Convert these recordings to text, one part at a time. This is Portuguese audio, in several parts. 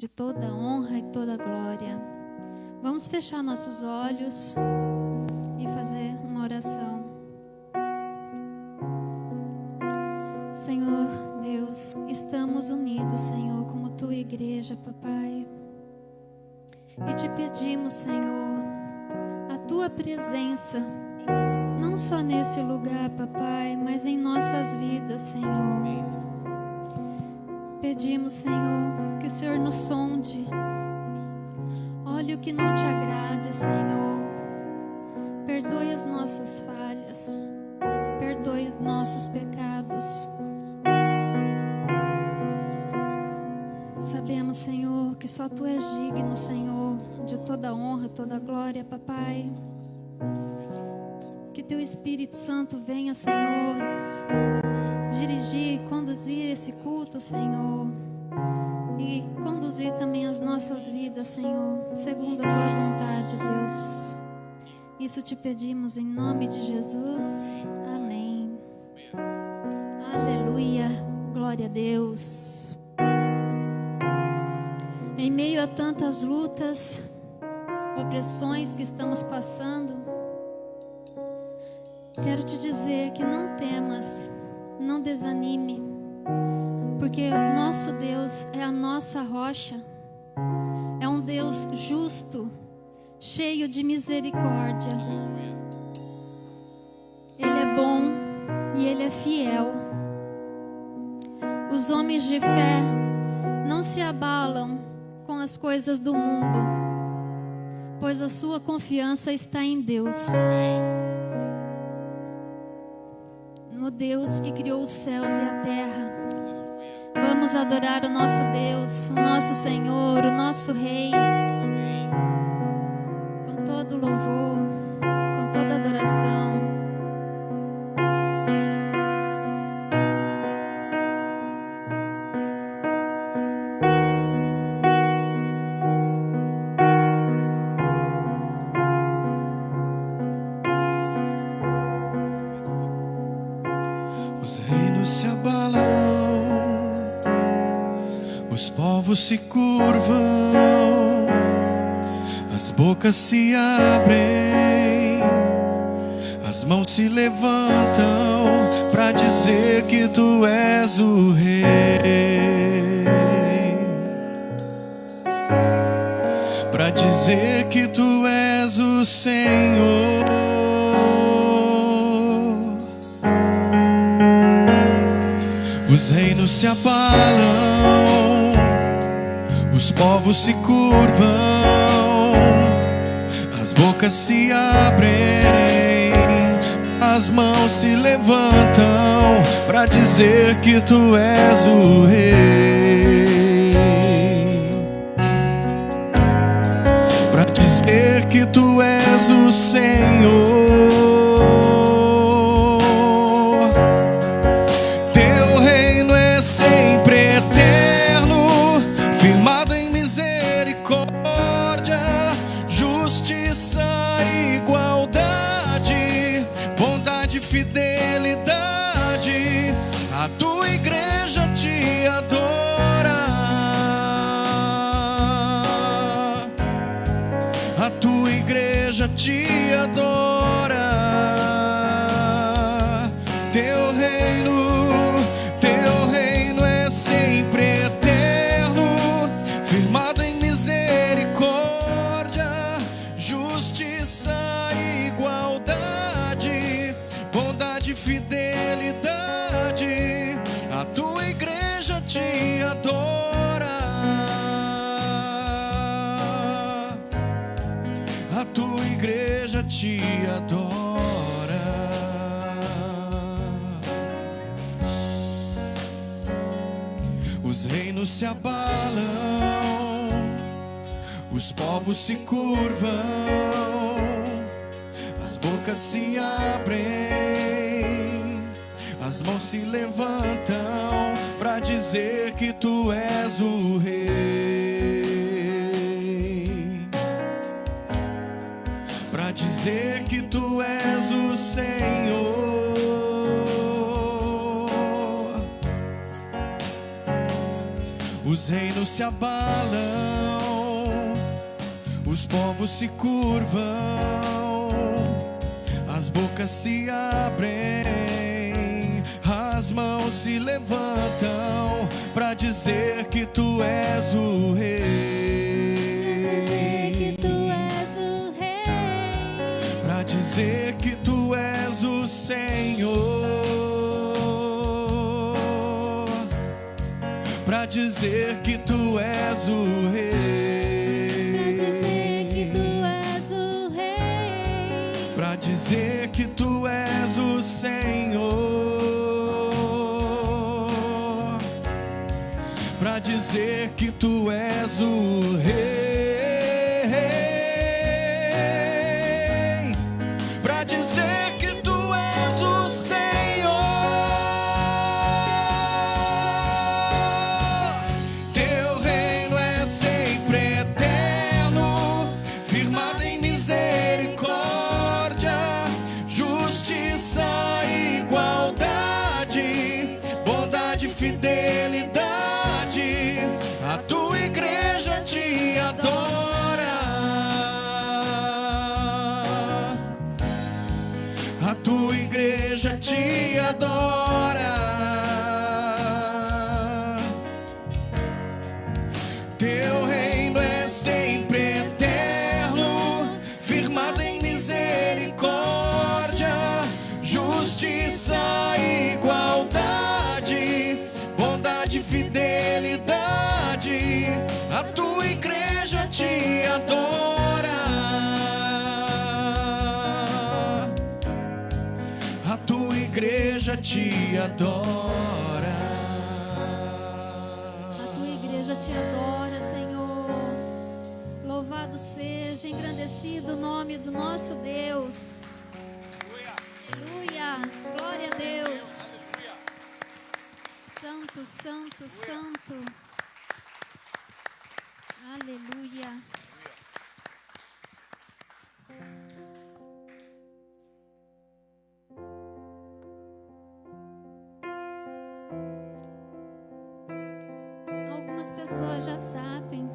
de toda honra e toda glória. Vamos fechar nossos olhos e fazer uma oração. Senhor Deus, estamos unidos, Senhor, como tua igreja, papai. E te pedimos, Senhor, a tua presença, não só nesse lugar, papai, mas em nossas vidas, Senhor. Pedimos, Senhor, que o Senhor nos sonde. Olhe o que não te agrade, Senhor. Perdoe as nossas falhas. Perdoe os nossos pecados. Sabemos, Senhor, que só Tu és digno, Senhor, de toda honra, toda glória, papai. Que Teu Espírito Santo venha, Senhor, dirigir e conduzir esse culto, Senhor. E conduzir também as nossas vidas, Senhor, segundo a Tua vontade, Deus. Isso te pedimos em nome de Jesus. Amém. Aleluia. Glória a Deus. Em meio a tantas lutas, opressões que estamos passando, quero te dizer que não temas, não desanime, porque o nosso Deus é a nossa rocha, é um Deus justo, cheio de misericórdia. Ele é bom e Ele é fiel. Os homens de fé não se abalam com as coisas do mundo, pois a sua confiança está em Deus. No Deus que criou os céus e a terra. Vamos adorar o nosso Deus, o nosso Senhor, o nosso Rei, com todo louvor, com toda adoração. Os reinos se abalam, os povos se curvam, as bocas se abrem, as mãos se levantam para dizer que Tu és o Rei, para dizer que Tu és o Senhor. Os reinos se abalam, os povos se curvam, as bocas se abrem, as mãos se levantam para dizer que Tu és o Rei, para dizer que Tu és o Senhor. Sempre eterno, firmado em misericórdia, justiça e igualdade, bondade e fidelidade. A Tua igreja te adora, a Tua igreja te adora. Teu reino é sempre eterno, firmado em misericórdia, justiça e igualdade, bondade e fidelidade. A Tua igreja te adora, a Tua igreja te adora. Os reinos se abalam, os povos se curvam, as bocas se abrem, as mãos se levantam para dizer que Tu és o Rei, para dizer que Tu és o Senhor. Os Os reinos se abalam, os povos se curvam, as bocas se abrem, as mãos se levantam para dizer que tu és o rei. Para dizer que tu és o Senhor. Para dizer que tu és o rei. Para dizer que tu és o Senhor. Para dizer que tu és o rei. Para dizer que tu és o Senhor. Teu reino é sempre eterno, firmado em misericórdia, justiça e igualdade, bondade e fidelidade. A tua igreja te adora. A tua igreja te adora. Teu reino é sempre eterno, firmado em misericórdia, justiça e igualdade, bondade e fidelidade. A tua igreja te adora. A tua igreja te adora. A tua igreja te adora, Senhor. Louvado seja, engrandecido o nome do nosso Deus. Aleluia. Glória a Deus. Santo, santo, santo. Aleluia. Algumas pessoas já sabem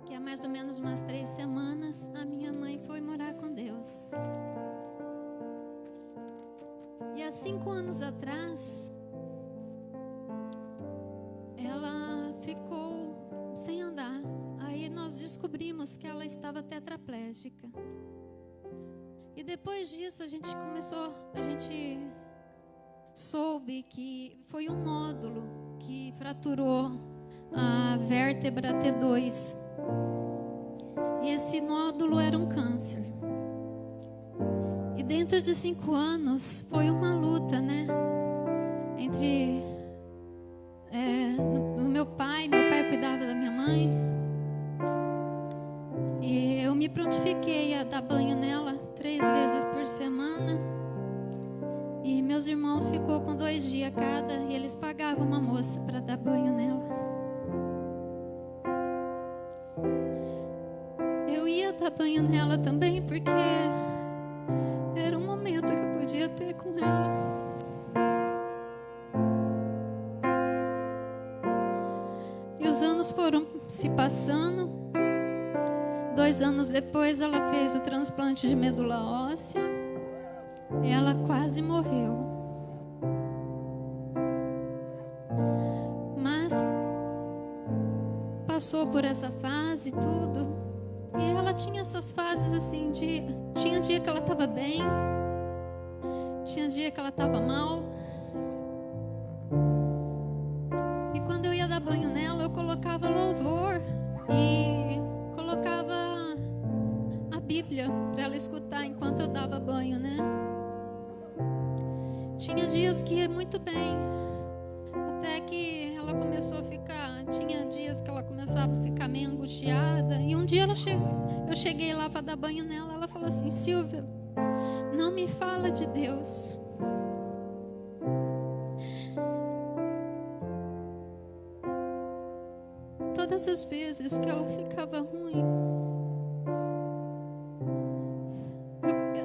que há mais ou menos umas 3 semanas a minha mãe foi morar com Deus. E há 5 anos atrás ela ficou sem andar. Aí nós descobrimos que ela estava tetraplégica. E depois disso a gente soube que foi um nódulo que fraturou a vértebra T2. E esse nódulo era um câncer. E dentro de 5 anos foi uma luta, né? Entre meu pai cuidava da minha mãe. E eu me prontifiquei a dar banho nela 3 vezes por semana. E meus irmãos ficou com 2 dias cada. E eles pagavam uma moça para dar banho nela. Eu ia dar banho nela também porque era um momento que eu podia ter com ela. E os anos foram se passando. 2 anos depois ela fez o transplante de medula óssea. Ela quase morreu. Mas passou por essa fase e tudo. E ela tinha essas fases assim tinha dia que ela estava bem, tinha dia que ela estava mal. E quando eu ia dar banho nela, eu colocava louvor e colocava a Bíblia para ela escutar enquanto eu dava banho, né? Tinha dias que ia muito bem, até que ela começou a ficar. Tinha dias que ela começava a ficar meio angustiada. E um dia eu cheguei lá para dar banho nela. Ela falou assim: Silvia, não me fala de Deus. Todas as vezes que ela ficava ruim,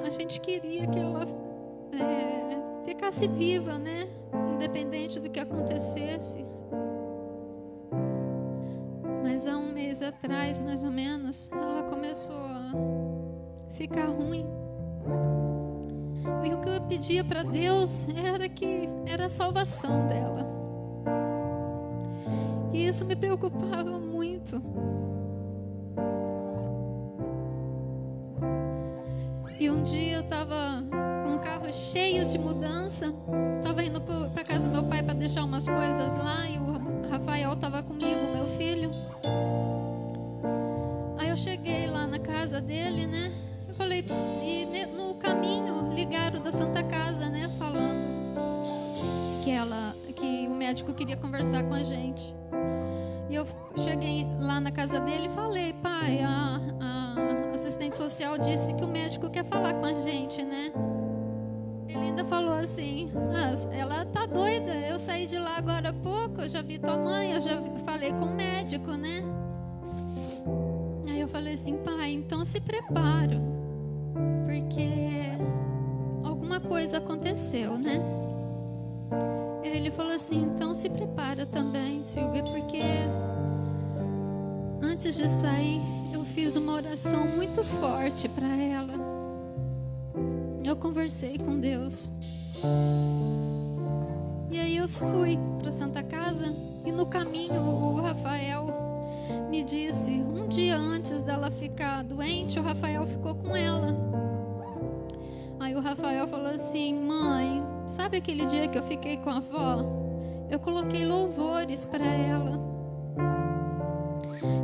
a gente queria que ela ficasse viva, né? Independente do que acontecesse. mês atrás, mais ou menos, ela começou a ficar ruim. E o que eu pedia para Deus era a salvação dela. E isso me preocupava muito. E um dia eu estava com um carro cheio de mudança, estava indo para casa do meu pai para deixar umas coisas lá, e o Rafael estava comigo, meu filho. Aí eu cheguei lá na casa dele, né? Eu falei, e no caminho ligaram da Santa Casa, né? Falando que o médico queria conversar com a gente. E eu cheguei lá na casa dele e falei, pai, a assistente social disse que o médico quer falar com a gente, né? Ele ainda falou assim, ela tá doida, eu saí de lá agora há pouco, eu já vi tua mãe, eu já falei com o médico, né? Aí eu falei assim, pai, então se prepara, porque alguma coisa aconteceu, né? Ele falou assim, então se prepara também, Silvia, porque antes de sair eu fiz uma oração muito forte para ela. Eu conversei com Deus. E aí eu fui para Santa Casa e no caminho o Rafael me disse, um dia antes dela ficar doente, o Rafael ficou com ela. Aí o Rafael falou assim, mãe, sabe aquele dia que eu fiquei com a avó? Eu coloquei louvores para ela.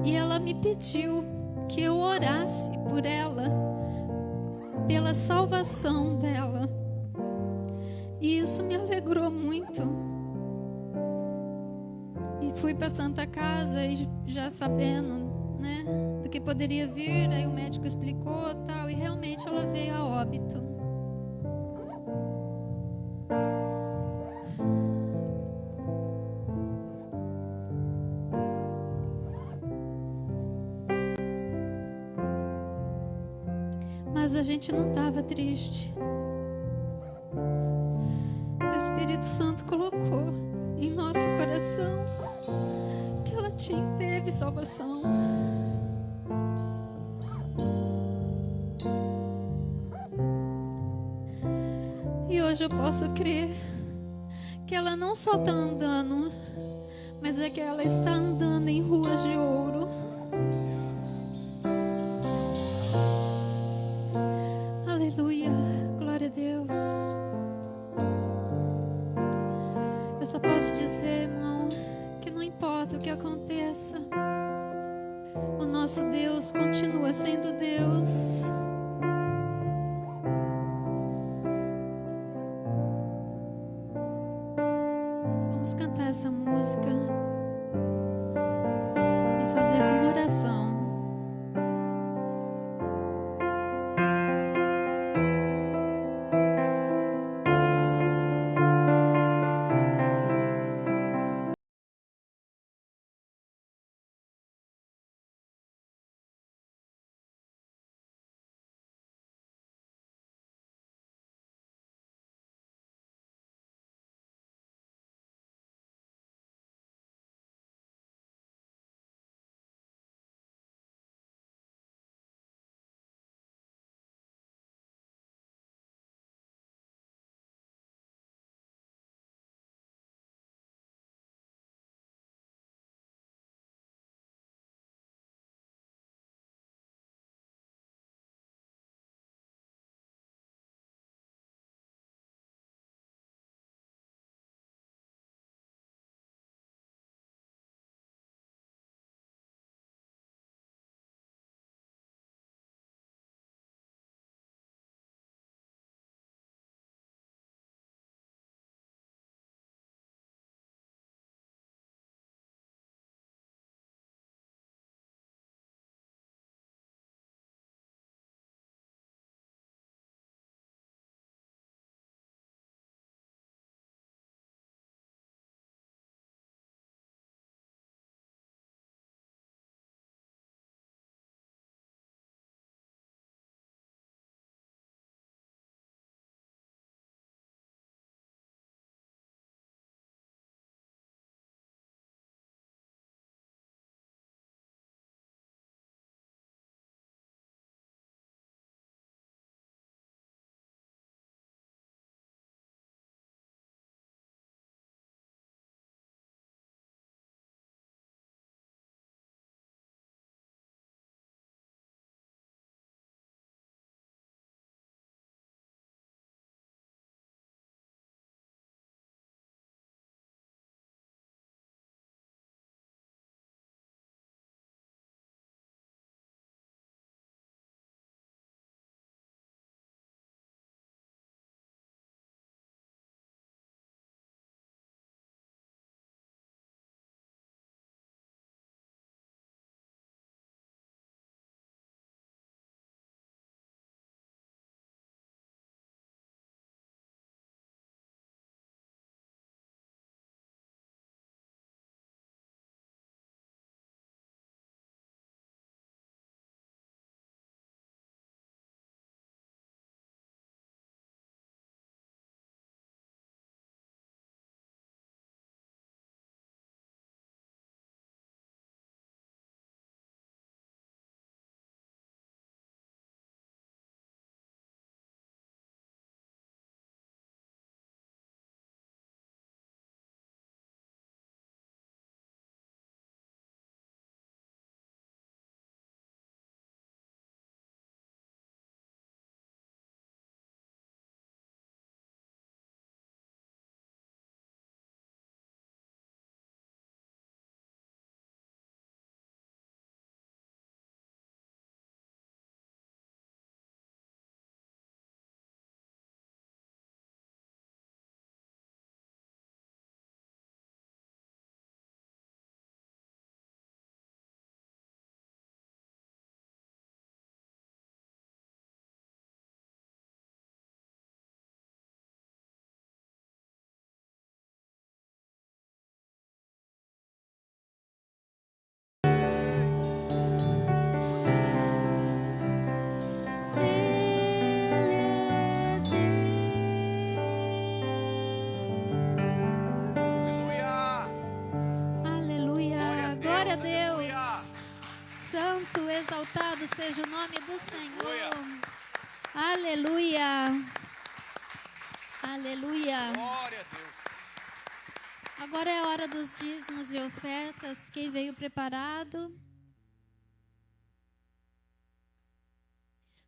E ela me pediu que eu orasse por ela, pela salvação dela. E isso me alegrou muito. E fui para Santa Casa e já sabendo, né, do que poderia vir. Aí o médico explicou tal, e realmente ela veio a óbito. Mas a gente não estava triste. O Espírito Santo colocou em nosso coração que ela teve salvação. E hoje eu posso crer que ela não só está andando, mas é que ela está andando em ruas de ouro. Aleluia, glória a Deus. Eu só posso dizer, irmão, que não importa o que aconteça, o nosso Deus continua sendo Deus. Vamos cantar essa música e fazer como oração. Santo, exaltado seja o nome do Senhor. Aleluia. Aleluia. Glória a Deus. Agora é a hora dos dízimos e ofertas. Quem veio preparado?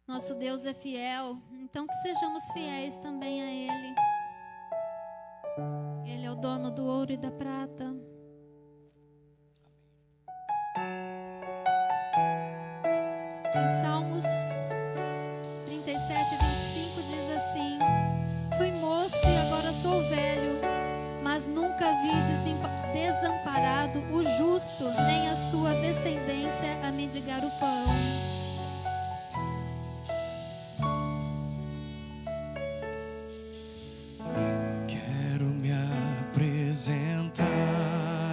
Nosso Deus é fiel, então que sejamos fiéis também a Ele. Ele é o dono do ouro e da prata. Em Salmos 37, 25 diz assim: fui moço e agora sou velho, mas nunca vi desamparado o justo, nem a sua descendência a mendigar o pão. Quero me apresentar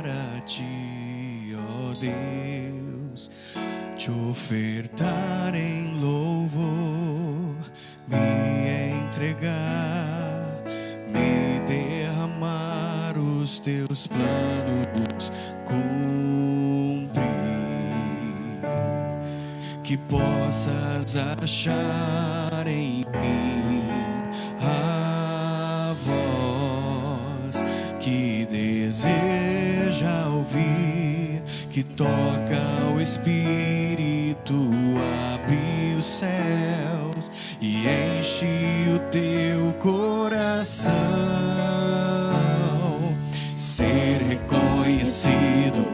a Ti, ó Deus, te ofertar em louvor, me entregar, me derramar os Teus planos, cumprir, que possas achar em mim a voz que deseja ouvir, que toca o Espírito, abre os céus e enche o teu coração. Ser reconhecido,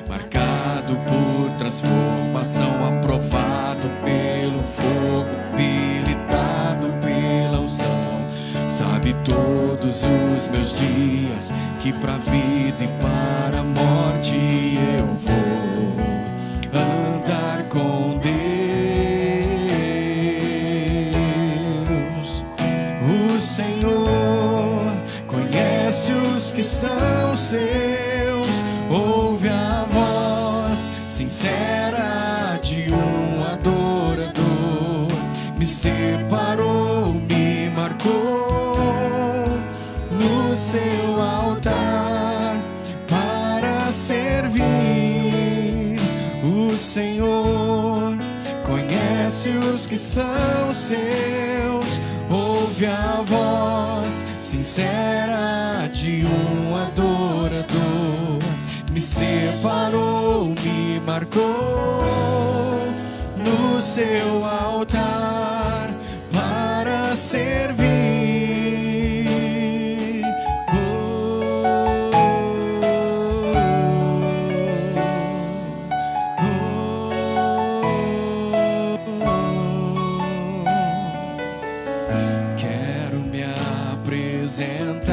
marcado por transformação, aprovado pelo fogo, habilitado pela unção. Sabe todos os meus dias que pra vida e para a morte eu vou andar com Deus. O Senhor conhece os que são seus, ouve a voz sincera de um adorador. Me separou, me marcou no seu altar para servir. O Senhor conhece os que são seus, ouve a voz sincera de um adorador. Me separou, me marcou no seu altar para servir. Quero me apresentar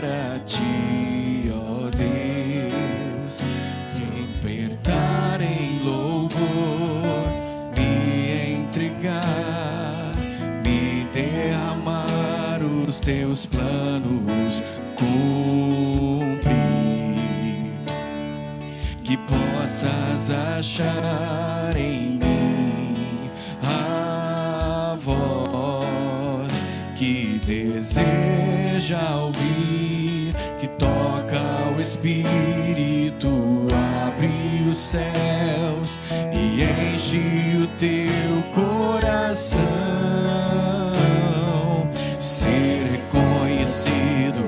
a Ti, ó Deus, te ofertar em louvor, me entregar, me derramar os Teus planos, cumprir, que possas achar em mim a voz que deseja ouvir, que toca o Espírito, abre os céus e enche o teu coração. Ser reconhecido,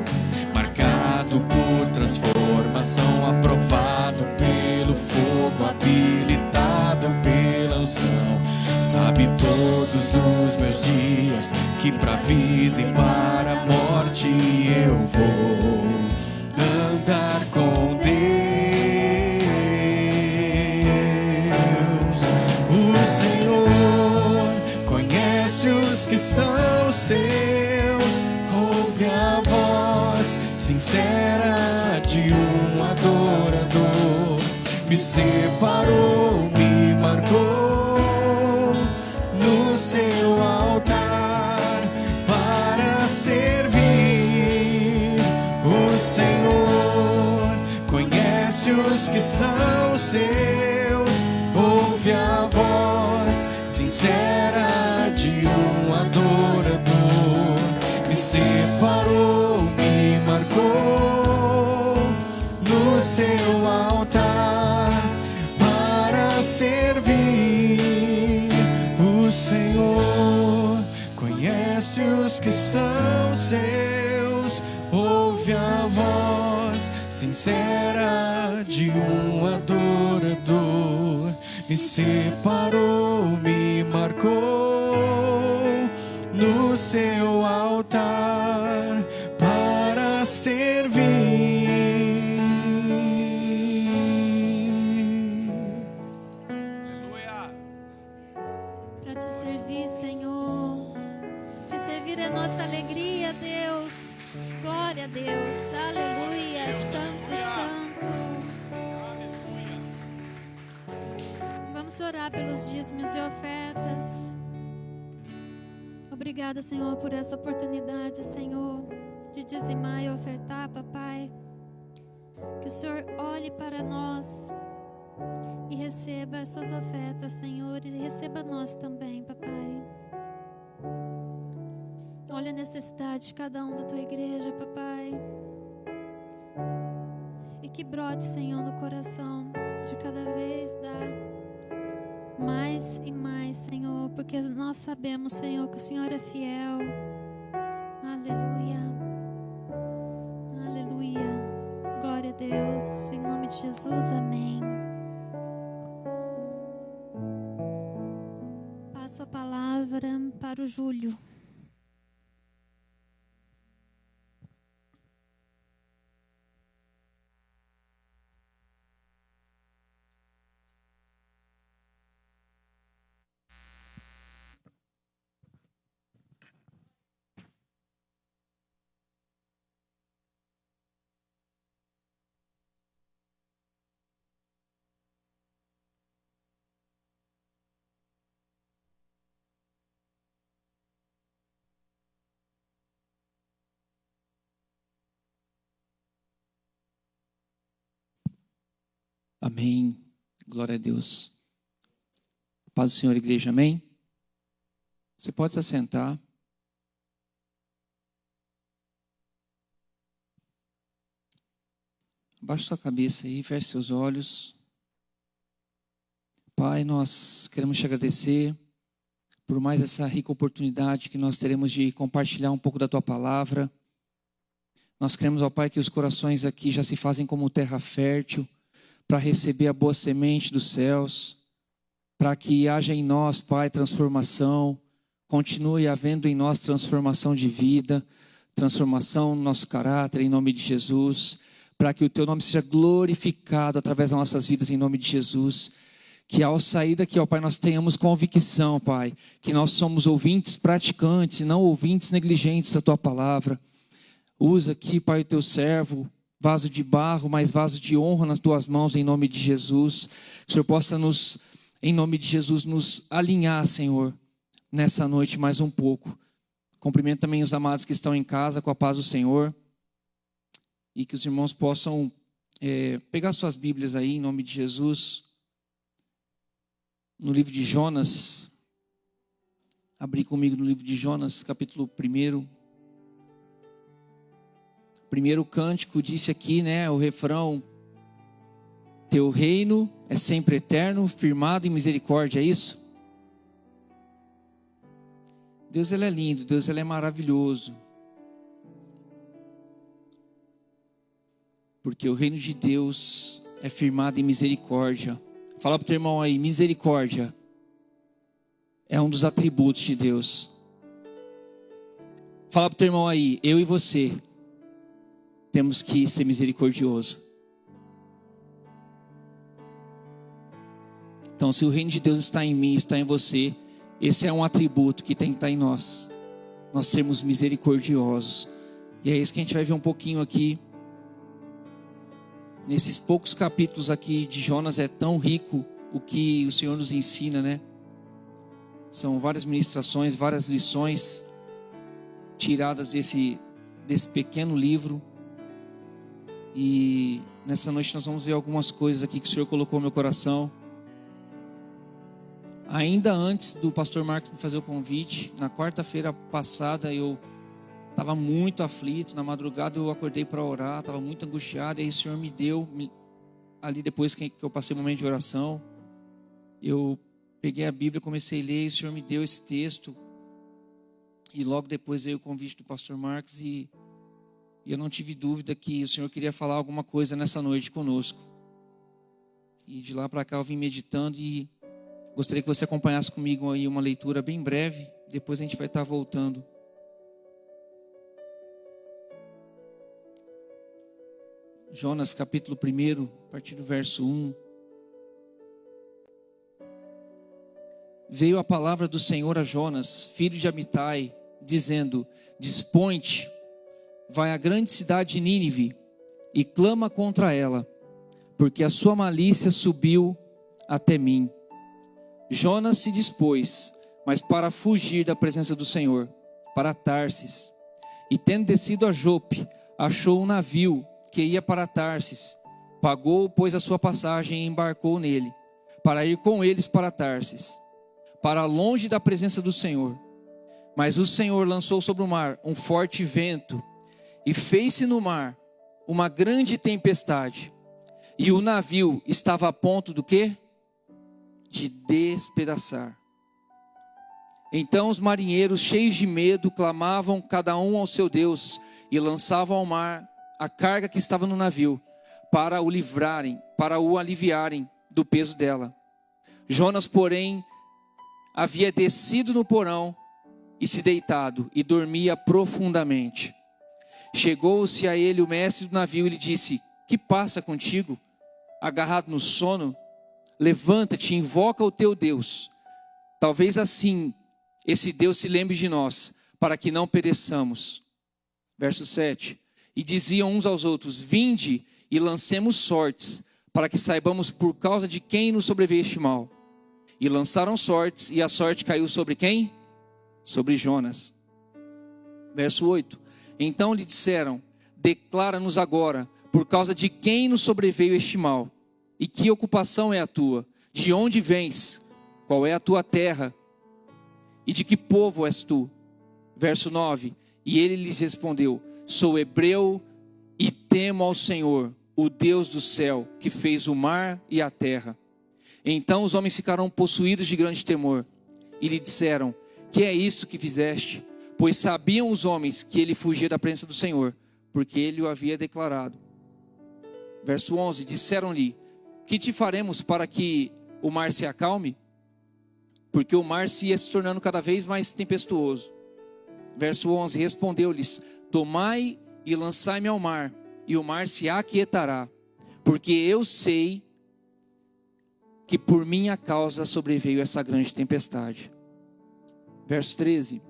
marcado por transformação, aprovado pelo fogo, habilitado pela unção. Sabe todos os meus dias que pra vida e para a morte eu vou andar com Deus. O Senhor conhece os que são seus, ouve a voz sincera de um adorador. Me separou, me marcou no seu altar para servir. O Senhor conhece os que são seus, ouve a voz sincera de um adorador. Me separou, me marcou no seu altar para para servir o Senhor. Conhece os que são seus, ouve a voz sincera de um adorador. Me separou, me marcou no seu altar para servir. Aleluia. Para te servir, Senhor. Te servir é nossa alegria, Deus. Glória a Deus. Aleluia. Santo, santo. Vamos orar pelos dízimos e ofertas. Obrigada, Senhor, por essa oportunidade, Senhor, de dizimar e ofertar, papai. Que o Senhor olhe para nós e receba essas ofertas, Senhor, e receba nós também, papai. Olha a necessidade de cada um da tua igreja, papai. E que brote, Senhor, no coração de cada vez dar mais e mais, Senhor, porque nós sabemos, Senhor, que o Senhor é fiel. Aleluia. Aleluia. Glória a Deus. Em nome de Jesus, amém. Passo a palavra para o Júlio. Amém. Glória a Deus. Paz do Senhor, igreja, amém? Você pode se assentar. Abaixe sua cabeça aí, feche seus olhos. Pai, nós queremos te agradecer por mais essa rica oportunidade que nós teremos de compartilhar um pouco da tua palavra. Nós queremos, ó Pai, que os corações aqui já se fazem como terra fértil, para receber a boa semente dos céus, para que haja em nós, Pai, transformação, continue havendo em nós transformação de vida, transformação no nosso caráter, em nome de Jesus, para que o Teu nome seja glorificado através das nossas vidas, em nome de Jesus. Que ao sair daqui, ó Pai, nós tenhamos convicção, Pai, que nós somos ouvintes praticantes e não ouvintes negligentes da Tua palavra. Usa aqui, Pai, o Teu servo, vaso de barro, mas vaso de honra nas tuas mãos, em nome de Jesus. Que o Senhor possa em nome de Jesus, nos alinhar, Senhor, nessa noite mais um pouco. Cumprimento também os amados que estão em casa, com a paz do Senhor. E que os irmãos possam pegar suas Bíblias aí, em nome de Jesus. No livro de Jonas, abrir comigo no livro de Jonas, capítulo 1. Primeiro cântico disse aqui, né, o refrão: Teu reino é sempre eterno, firmado em misericórdia, é isso? Deus, ele é lindo, Deus, ele é maravilhoso. Porque o reino de Deus é firmado em misericórdia. Fala para o teu irmão aí, misericórdia é um dos atributos de Deus. Fala para o teu irmão aí, eu e você temos que ser misericordioso. Então, se o reino de Deus está em mim, está em você, esse é um atributo que tem que estar em nós. Nós sermos misericordiosos. E é isso que a gente vai ver um pouquinho aqui. Nesses poucos capítulos aqui de Jonas, é tão rico o que o Senhor nos ensina, né? São várias ministrações, várias lições tiradas desse pequeno livro. E nessa noite nós vamos ver algumas coisas aqui que o Senhor colocou no meu coração. Ainda antes do pastor Marcos me fazer o convite, na quarta-feira passada eu estava muito aflito. Na madrugada eu acordei para orar, estava muito angustiado. E aí o Senhor me deu, ali depois que eu passei o momento de oração, eu peguei a Bíblia, comecei a ler, e o Senhor me deu esse texto. E logo depois veio o convite do pastor Marcos e eu não tive dúvida que o Senhor queria falar alguma coisa nessa noite conosco. E de lá para cá eu vim meditando e gostaria que você acompanhasse comigo aí uma leitura bem breve. Depois a gente vai estar voltando. Jonas capítulo 1, a partir do verso 1. Veio a palavra do Senhor a Jonas, filho de Amitai, dizendo: Dispõe-te, vai à grande cidade de Nínive e clama contra ela, porque a sua malícia subiu até mim. Jonas se dispôs, mas para fugir da presença do Senhor, para Tarsis. E tendo descido a Jope, achou um navio que ia para Tarsis. Pagou, pois, a sua passagem e embarcou nele, para ir com eles para Tarsis, para longe da presença do Senhor. Mas o Senhor lançou sobre o mar um forte vento, e fez-se no mar uma grande tempestade, e o navio estava a ponto do quê? De despedaçar. Então os marinheiros, cheios de medo, clamavam cada um ao seu Deus, e lançavam ao mar a carga que estava no navio, para o livrarem, para o aliviarem do peso dela. Jonas, porém, havia descido no porão e se deitado, e dormia profundamente. Chegou-se a ele o mestre do navio e lhe disse: Que passa contigo, agarrado no sono? Levanta-te e invoca o teu Deus. Talvez assim esse Deus se lembre de nós, para que não pereçamos. Verso 7. E diziam uns aos outros: Vinde e lancemos sortes, para que saibamos por causa de quem nos sobreveio este mal. E lançaram sortes, e a sorte caiu sobre quem? Sobre Jonas. Verso 8. Então lhe disseram: Declara-nos agora, por causa de quem nos sobreveio este mal, e que ocupação é a tua? De onde vens? Qual é a tua terra? E de que povo és tu? Verso 9. E ele lhes respondeu: Sou hebreu e temo ao Senhor, o Deus do céu, que fez o mar e a terra. Então os homens ficaram possuídos de grande temor, e lhe disseram: Que é isso que fizeste? Pois sabiam os homens que ele fugia da presença do Senhor, porque ele o havia declarado. Verso 11. Disseram-lhe: Que te faremos para que o mar se acalme? Porque o mar se ia se tornando cada vez mais tempestuoso. Verso 11. Respondeu-lhes: Tomai e lançai-me ao mar, e o mar se aquietará, porque eu sei que por minha causa sobreveio essa grande tempestade. Verso 13.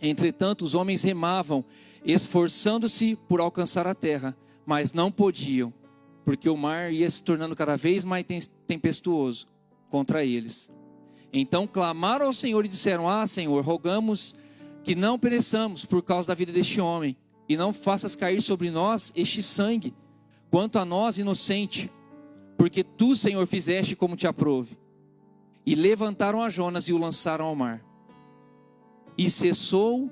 Entretanto os homens remavam, esforçando-se por alcançar a terra, mas não podiam, porque o mar ia se tornando cada vez mais tempestuoso contra eles. Então clamaram ao Senhor e disseram: Ah, Senhor, rogamos que não pereçamos por causa da vida deste homem, e não faças cair sobre nós este sangue, quanto a nós inocente, porque tu, Senhor, fizeste como te aprouve. E levantaram a Jonas e o lançaram ao mar. E cessou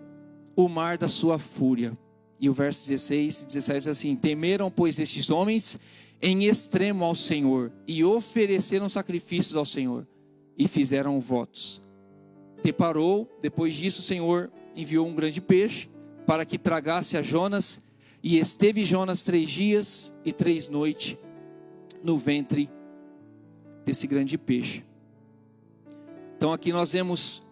o mar da sua fúria. E o verso 16 e 17 diz assim: Temeram, pois, estes homens em extremo ao Senhor, e ofereceram sacrifícios ao Senhor, e fizeram votos. Depois disso o Senhor enviou um grande peixe, para que tragasse a Jonas, e esteve Jonas 3 dias e 3 noites no ventre desse grande peixe. Então aqui nós vemos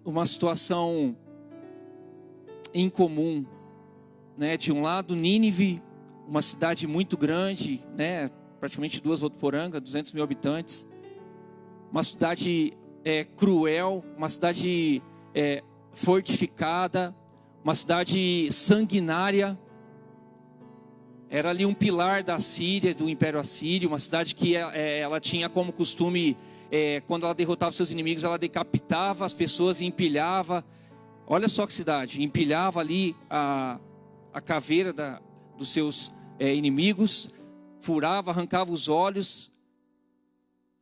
uma situação incomum, né? De um lado, Nínive, uma cidade muito grande, né? Praticamente 2 Votuporanga, 200 mil habitantes, uma cidade cruel, uma cidade fortificada, uma cidade sanguinária. Era ali um pilar da Síria, do Império Assírio, uma cidade que ela tinha como costume, quando ela derrotava seus inimigos, ela decapitava as pessoas e empilhava. Olha só que cidade, empilhava ali a caveira dos seus inimigos, furava, arrancava os olhos.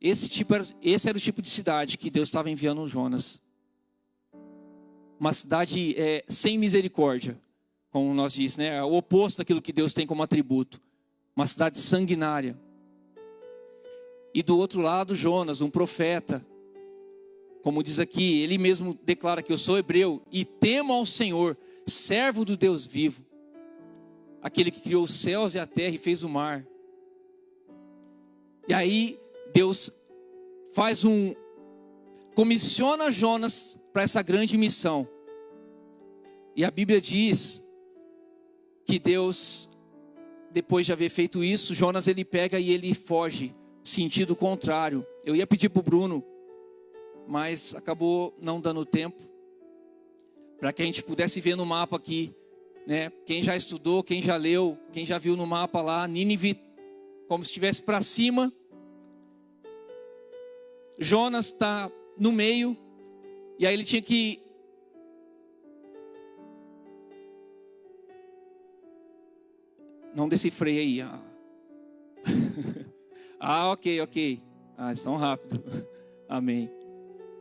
Esse era o tipo de cidade que Deus estava enviando Jonas. Uma cidade sem misericórdia, como nós dizemos, né? O oposto daquilo que Deus tem como atributo. Uma cidade sanguinária. E do outro lado, Jonas, um profeta. Como diz aqui, ele mesmo declara que eu sou hebreu e temo ao Senhor, servo do Deus vivo. Aquele que criou os céus e a terra e fez o mar. E aí Deus comissiona Jonas para essa grande missão. E a Bíblia diz que Deus, depois de haver feito isso, Jonas ele pega e ele foge, sentido contrário. Eu ia pedir para o Bruno, mas acabou não dando tempo, para que a gente pudesse ver no mapa aqui, né? Quem já estudou, quem já leu, quem já viu no mapa lá, Nínive, como se estivesse para cima. Jonas está no meio, e aí ele tinha que... Não decifrei aí. Ok. Estão rápido. Amém.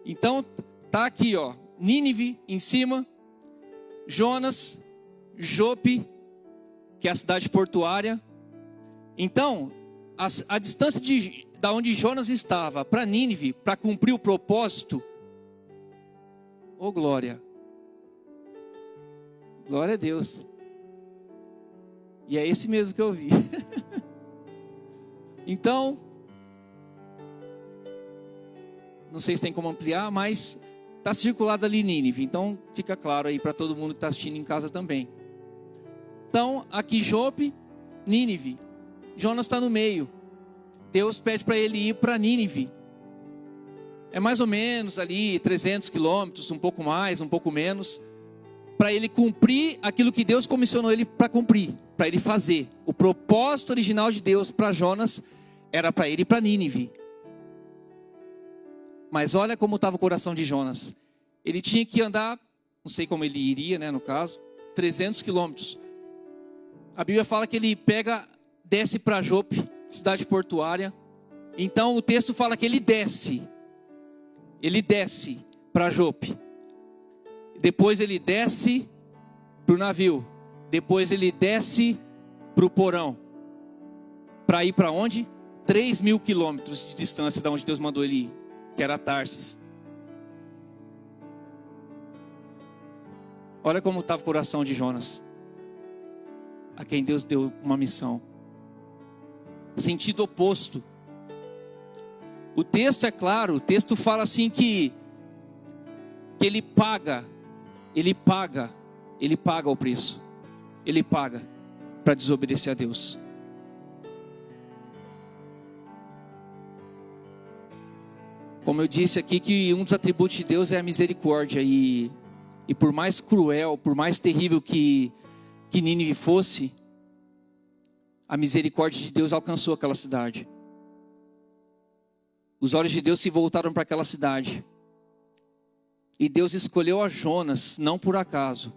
Então, tá aqui, ó. Nínive em cima. Jonas, Jope, que é a cidade portuária. Então, a distância da onde Jonas estava para Nínive, para cumprir o propósito. Oh, glória. Glória a Deus. E é esse mesmo que eu vi. Então, não sei se tem como ampliar, mas está circulado ali Nínive. Então, fica claro aí para todo mundo que está assistindo em casa também. Então, aqui Jope, Nínive. Jonas está no meio. Deus pede para ele ir para Nínive. É mais ou menos ali 300 quilômetros, um pouco mais, um pouco menos. Para ele cumprir aquilo que Deus comissionou ele para cumprir, para ele fazer. O propósito original de Deus para Jonas era para ele ir para Nínive. Mas olha como estava o coração de Jonas. Ele tinha que andar, não sei como ele iria, né, no caso, 300 quilômetros. A Bíblia fala que ele desce para Jope, cidade portuária. Então o texto fala que ele desce para Jope. Depois ele desce para o navio. Depois ele desce para o porão. Para ir para onde? 3.000 quilômetros de distância de onde Deus mandou ele ir, que era Tarsis. Olha como estava o coração de Jonas, a quem Deus deu uma missão. Sentido oposto. O texto é claro, o texto fala assim que ele paga o preço. Ele paga para desobedecer a Deus. Como eu disse aqui, que um dos atributos de Deus é a misericórdia. E por mais cruel, por mais terrível que Nínive fosse, a misericórdia de Deus alcançou aquela cidade. Os olhos de Deus se voltaram para aquela cidade. E Deus escolheu a Jonas, não por acaso,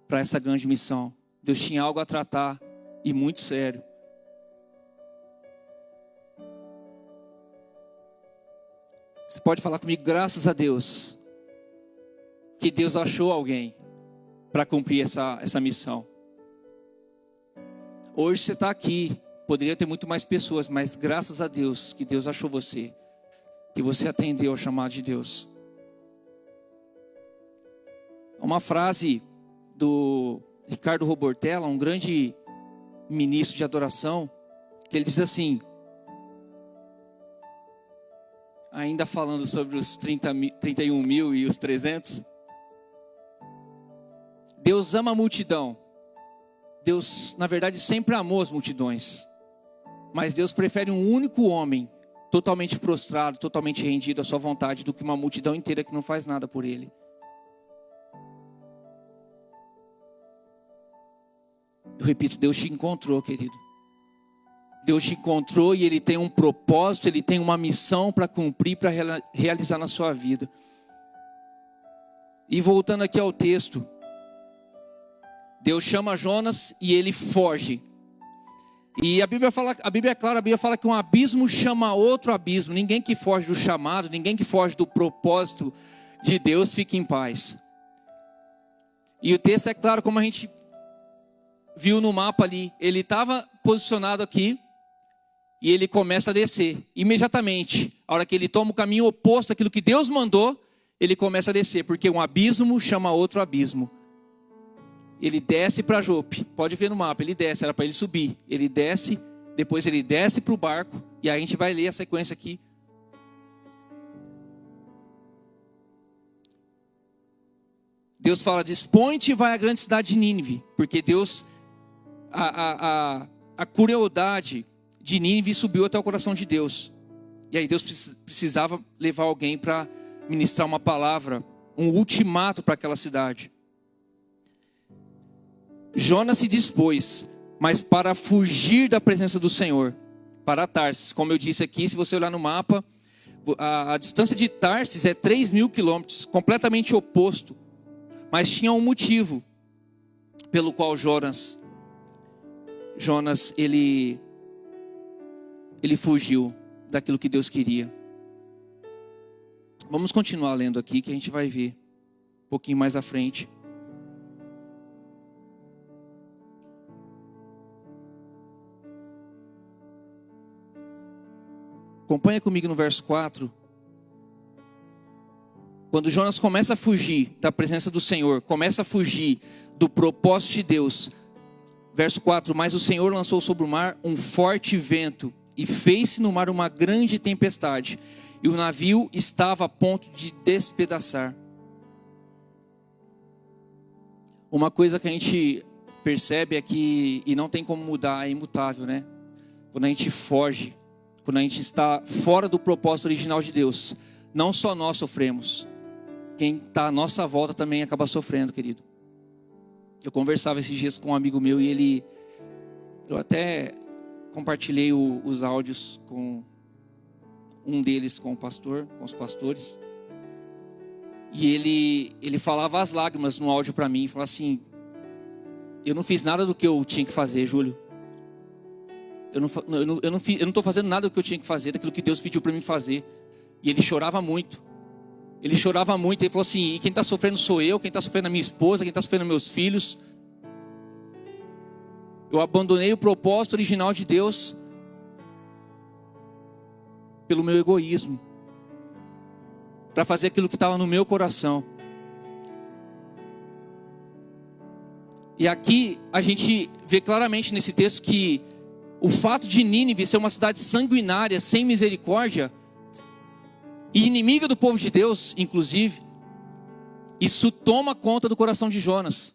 para essa grande missão. Deus tinha algo a tratar, e muito sério. Você pode falar comigo, graças a Deus, que Deus achou alguém para cumprir essa missão. Hoje você está aqui, poderia ter muito mais pessoas, mas graças a Deus que Deus achou você, que você atendeu ao chamado de Deus. Uma frase do Ricardo Robortella, um grande ministro de adoração, que ele diz assim, ainda falando sobre os 31 mil e os 300, Deus ama a multidão. Deus, na verdade, sempre amou as multidões. Mas Deus prefere um único homem, totalmente prostrado, totalmente rendido à sua vontade, do que uma multidão inteira que não faz nada por ele. Eu repito, Deus te encontrou, querido. Deus te encontrou e Ele tem um propósito, Ele tem uma missão para cumprir, para realizar na sua vida. E voltando aqui ao texto, Deus chama Jonas e ele foge. E a Bíblia é clara, a Bíblia fala que um abismo chama outro abismo. Ninguém que foge do chamado, ninguém que foge do propósito de Deus fica em paz. E o texto é claro, como a gente viu no mapa ali. Ele estava posicionado aqui. e ele começa a descer. Imediatamente, a hora que ele toma o caminho oposto àquilo que Deus mandou, ele começa a descer, porque um abismo chama outro abismo. Ele desce para Jope, pode ver no mapa, ele desce, era para ele subir. Ele desce, depois ele desce para o barco, e aí a gente vai ler a sequência aqui. Deus fala, dispõe-te e vai à grande cidade de Nínive, porque Deus, a crueldade de Nínive subiu até o coração de Deus. E aí Deus precisava levar alguém para ministrar uma palavra, um ultimato para aquela cidade. Jonas se dispôs, mas para fugir da presença do Senhor, para Tarsis. Como eu disse aqui, se você olhar no mapa, a distância de Tarsis é 3.000 quilômetros, completamente oposto. Mas tinha um motivo pelo qual Jonas ele fugiu daquilo que Deus queria. Vamos continuar lendo aqui, que a gente vai ver um pouquinho mais à frente. Acompanha comigo no verso 4. Quando Jonas começa a fugir da presença do Senhor, começa a fugir do propósito de Deus. Verso 4, mas o Senhor lançou sobre o mar um forte vento e fez-se no mar uma grande tempestade, e o navio estava a ponto de despedaçar. Uma coisa que a gente percebe é que, e não tem como mudar, é imutável, né? Quando a gente foge, quando a gente está fora do propósito original de Deus, não só nós sofremos, quem está à nossa volta também acaba sofrendo, querido. Eu conversava esses dias com um amigo meu e eu até compartilhei os áudios com um deles, com os pastores. E ele falava as lágrimas no áudio para mim, falava assim, eu não fiz nada do que eu tinha que fazer, Júlio. Eu não estou fazendo nada do que eu tinha que fazer, daquilo que Deus pediu para mim fazer. E ele chorava muito. Ele falou assim, e quem está sofrendo sou eu, quem está sofrendo é minha esposa, quem está sofrendo é meus filhos. Eu abandonei o propósito original de Deus pelo meu egoísmo, para fazer aquilo que estava no meu coração. E aqui a gente vê claramente nesse texto que o fato de Nínive ser uma cidade sanguinária, sem misericórdia, e inimiga do povo de Deus, inclusive, isso toma conta do coração de Jonas,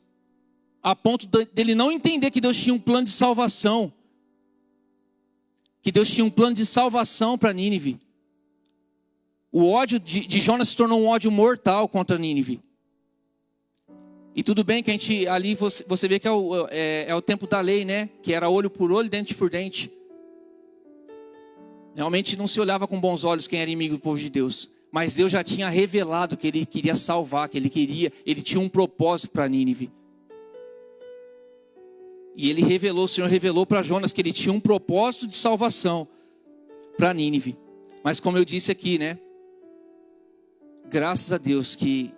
a ponto dele não entender que Deus tinha um plano de salvação, para Nínive. O ódio de Jonas se tornou um ódio mortal contra Nínive. E tudo bem que a gente ali, você vê que é o tempo da lei, né? Que era olho por olho, dente por dente. Realmente não se olhava com bons olhos quem era inimigo do povo de Deus. Mas Deus já tinha revelado que Ele queria salvar, que Ele tinha um propósito para Nínive. E o Senhor revelou para Jonas que Ele tinha um propósito de salvação para Nínive. Mas como eu disse aqui, né? Graças a Deus que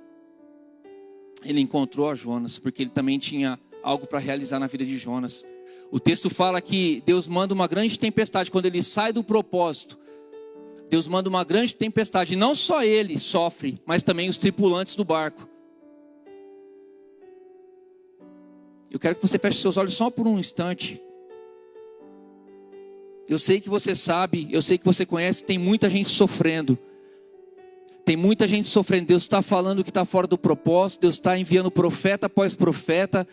Ele encontrou a Jonas, porque Ele também tinha algo para realizar na vida de Jonas. O texto fala que Deus manda uma grande tempestade. Quando ele sai do propósito, Deus manda uma grande tempestade. E não só ele sofre, mas também os tripulantes do barco. Eu quero que você feche seus olhos só por um instante. Eu sei que você sabe, eu sei que você conhece, tem muita gente sofrendo. Tem muita gente sofrendo. Deus está falando que está fora do propósito. Deus está enviando profeta após profeta,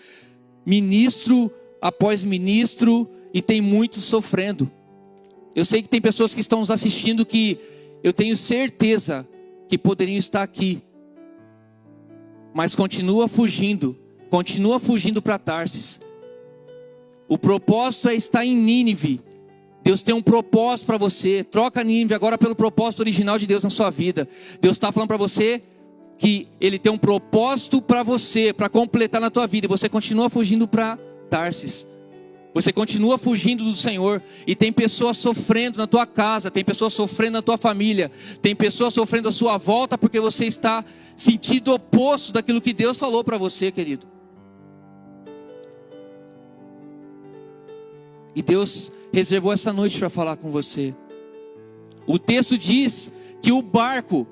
ministro após ministro, e tem muitos sofrendo. Eu sei que tem pessoas que estão nos assistindo que eu tenho certeza que poderiam estar aqui, mas continua fugindo para Tarsis. O propósito é estar em Nínive. Deus tem um propósito para você. Troca Nínive agora pelo propósito original de Deus na sua vida. Deus está falando para você que Ele tem um propósito para você, para completar na tua vida, e você continua fugindo para Tarsis. Você continua fugindo do Senhor. E tem pessoas sofrendo na tua casa, tem pessoas sofrendo na tua família, tem pessoas sofrendo à sua volta, porque você está sentindo oposto daquilo que Deus falou para você, querido. E Deus reservou essa noite para falar com você. O texto diz que o barco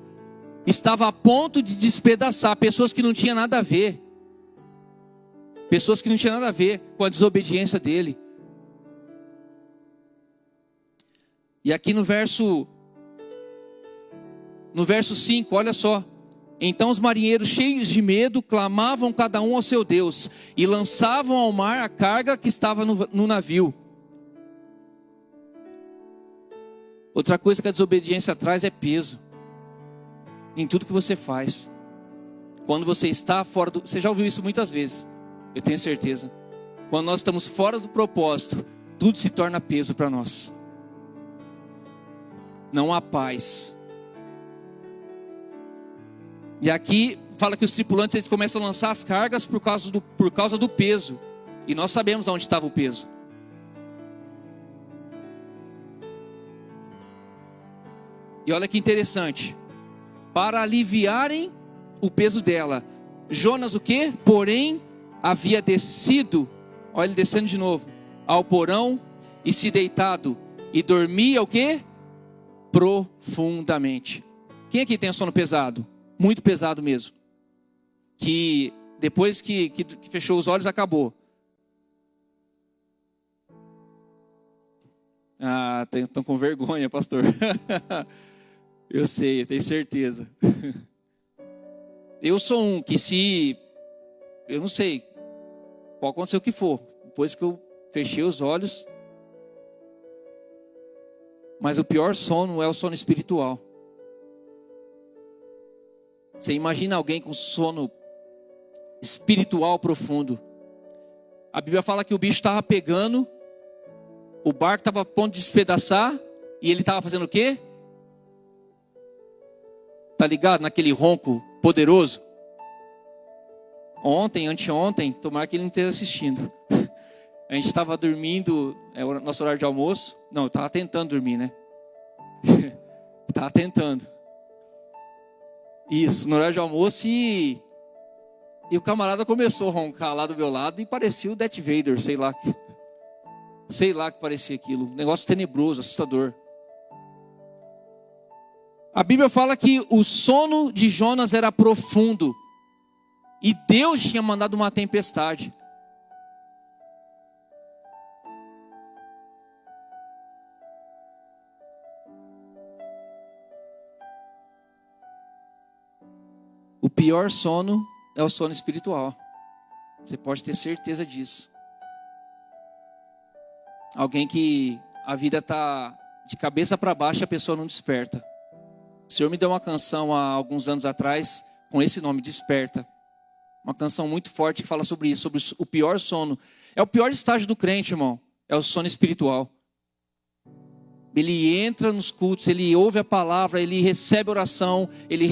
estava a ponto de despedaçar pessoas que não tinham nada a ver. Pessoas que não tinham nada a ver com a desobediência dele. E aqui no verso 5, olha só. Então os marinheiros, cheios de medo, clamavam cada um ao seu Deus e lançavam ao mar a carga que estava no navio. Outra coisa que a desobediência traz é peso. Em tudo que você faz. Quando você está fora do... Você já ouviu isso muitas vezes, eu tenho certeza. Quando nós estamos fora do propósito, tudo se torna peso para nós. Não há paz. E aqui fala que os tripulantes eles começam a lançar as cargas por causa do peso. E nós sabemos onde estava o peso. E olha que interessante. Para aliviarem o peso dela, Jonas o quê? Porém, havia descido, olha ele descendo de novo, ao porão e se deitado. E dormia o quê? Profundamente. Quem aqui tem sono pesado? Muito pesado mesmo. Que depois que fechou os olhos, acabou. Ah, estão com vergonha, pastor. Eu sei, eu tenho certeza. Eu sou um que eu não sei, pode acontecer o que for. Depois que eu fechei os olhos. Mas o pior sono é o sono espiritual. Você imagina alguém com sono espiritual profundo. A Bíblia fala que o bicho estava pegando, o barco estava a ponto de despedaçar, e ele estava fazendo o quê? Tá ligado? Naquele ronco poderoso. Ontem, anteontem, tomara que ele não esteja assistindo. A gente estava dormindo, é o nosso horário de almoço. Não, eu estava tentando dormir, né? Estava tentando. Isso, no horário de almoço e o camarada começou a roncar lá do meu lado e parecia o Darth Vader, sei lá. Sei lá que parecia aquilo. Um negócio tenebroso, assustador. A Bíblia fala que o sono de Jonas era profundo. E Deus tinha mandado uma tempestade. O pior sono é o sono espiritual. Você pode ter certeza disso. Alguém que a vida está de cabeça para baixo e a pessoa não desperta. O Senhor me deu uma canção há alguns anos atrás com esse nome, Desperta. Uma canção muito forte que fala sobre isso, sobre o pior sono. É o pior estágio do crente, irmão. É o sono espiritual. Ele entra nos cultos, ele ouve a palavra, ele recebe oração, ele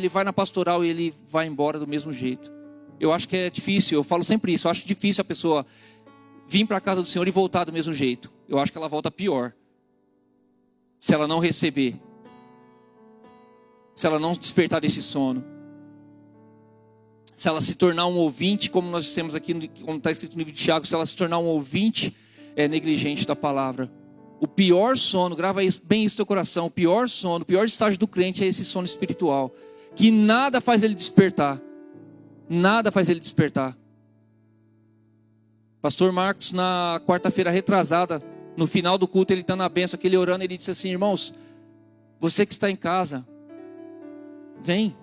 vai na pastoral e ele vai embora do mesmo jeito. Eu acho que é difícil, eu falo sempre isso, eu acho difícil a pessoa vir para a casa do Senhor e voltar do mesmo jeito. Eu acho que ela volta pior. Se ela não receber. Se ela não despertar desse sono. Se ela se tornar um ouvinte, como nós dissemos aqui, como está escrito no livro de Tiago, se ela se tornar um ouvinte negligente da palavra. O pior sono, grava isso, bem isso no teu coração, o pior sono, o pior estágio do crente é esse sono espiritual. Que nada faz ele despertar. Nada faz ele despertar. Pastor Marcos, na quarta-feira retrasada, no final do culto, ele está na bênção, aquele orando, ele disse assim: irmãos, você que está em casa, vem.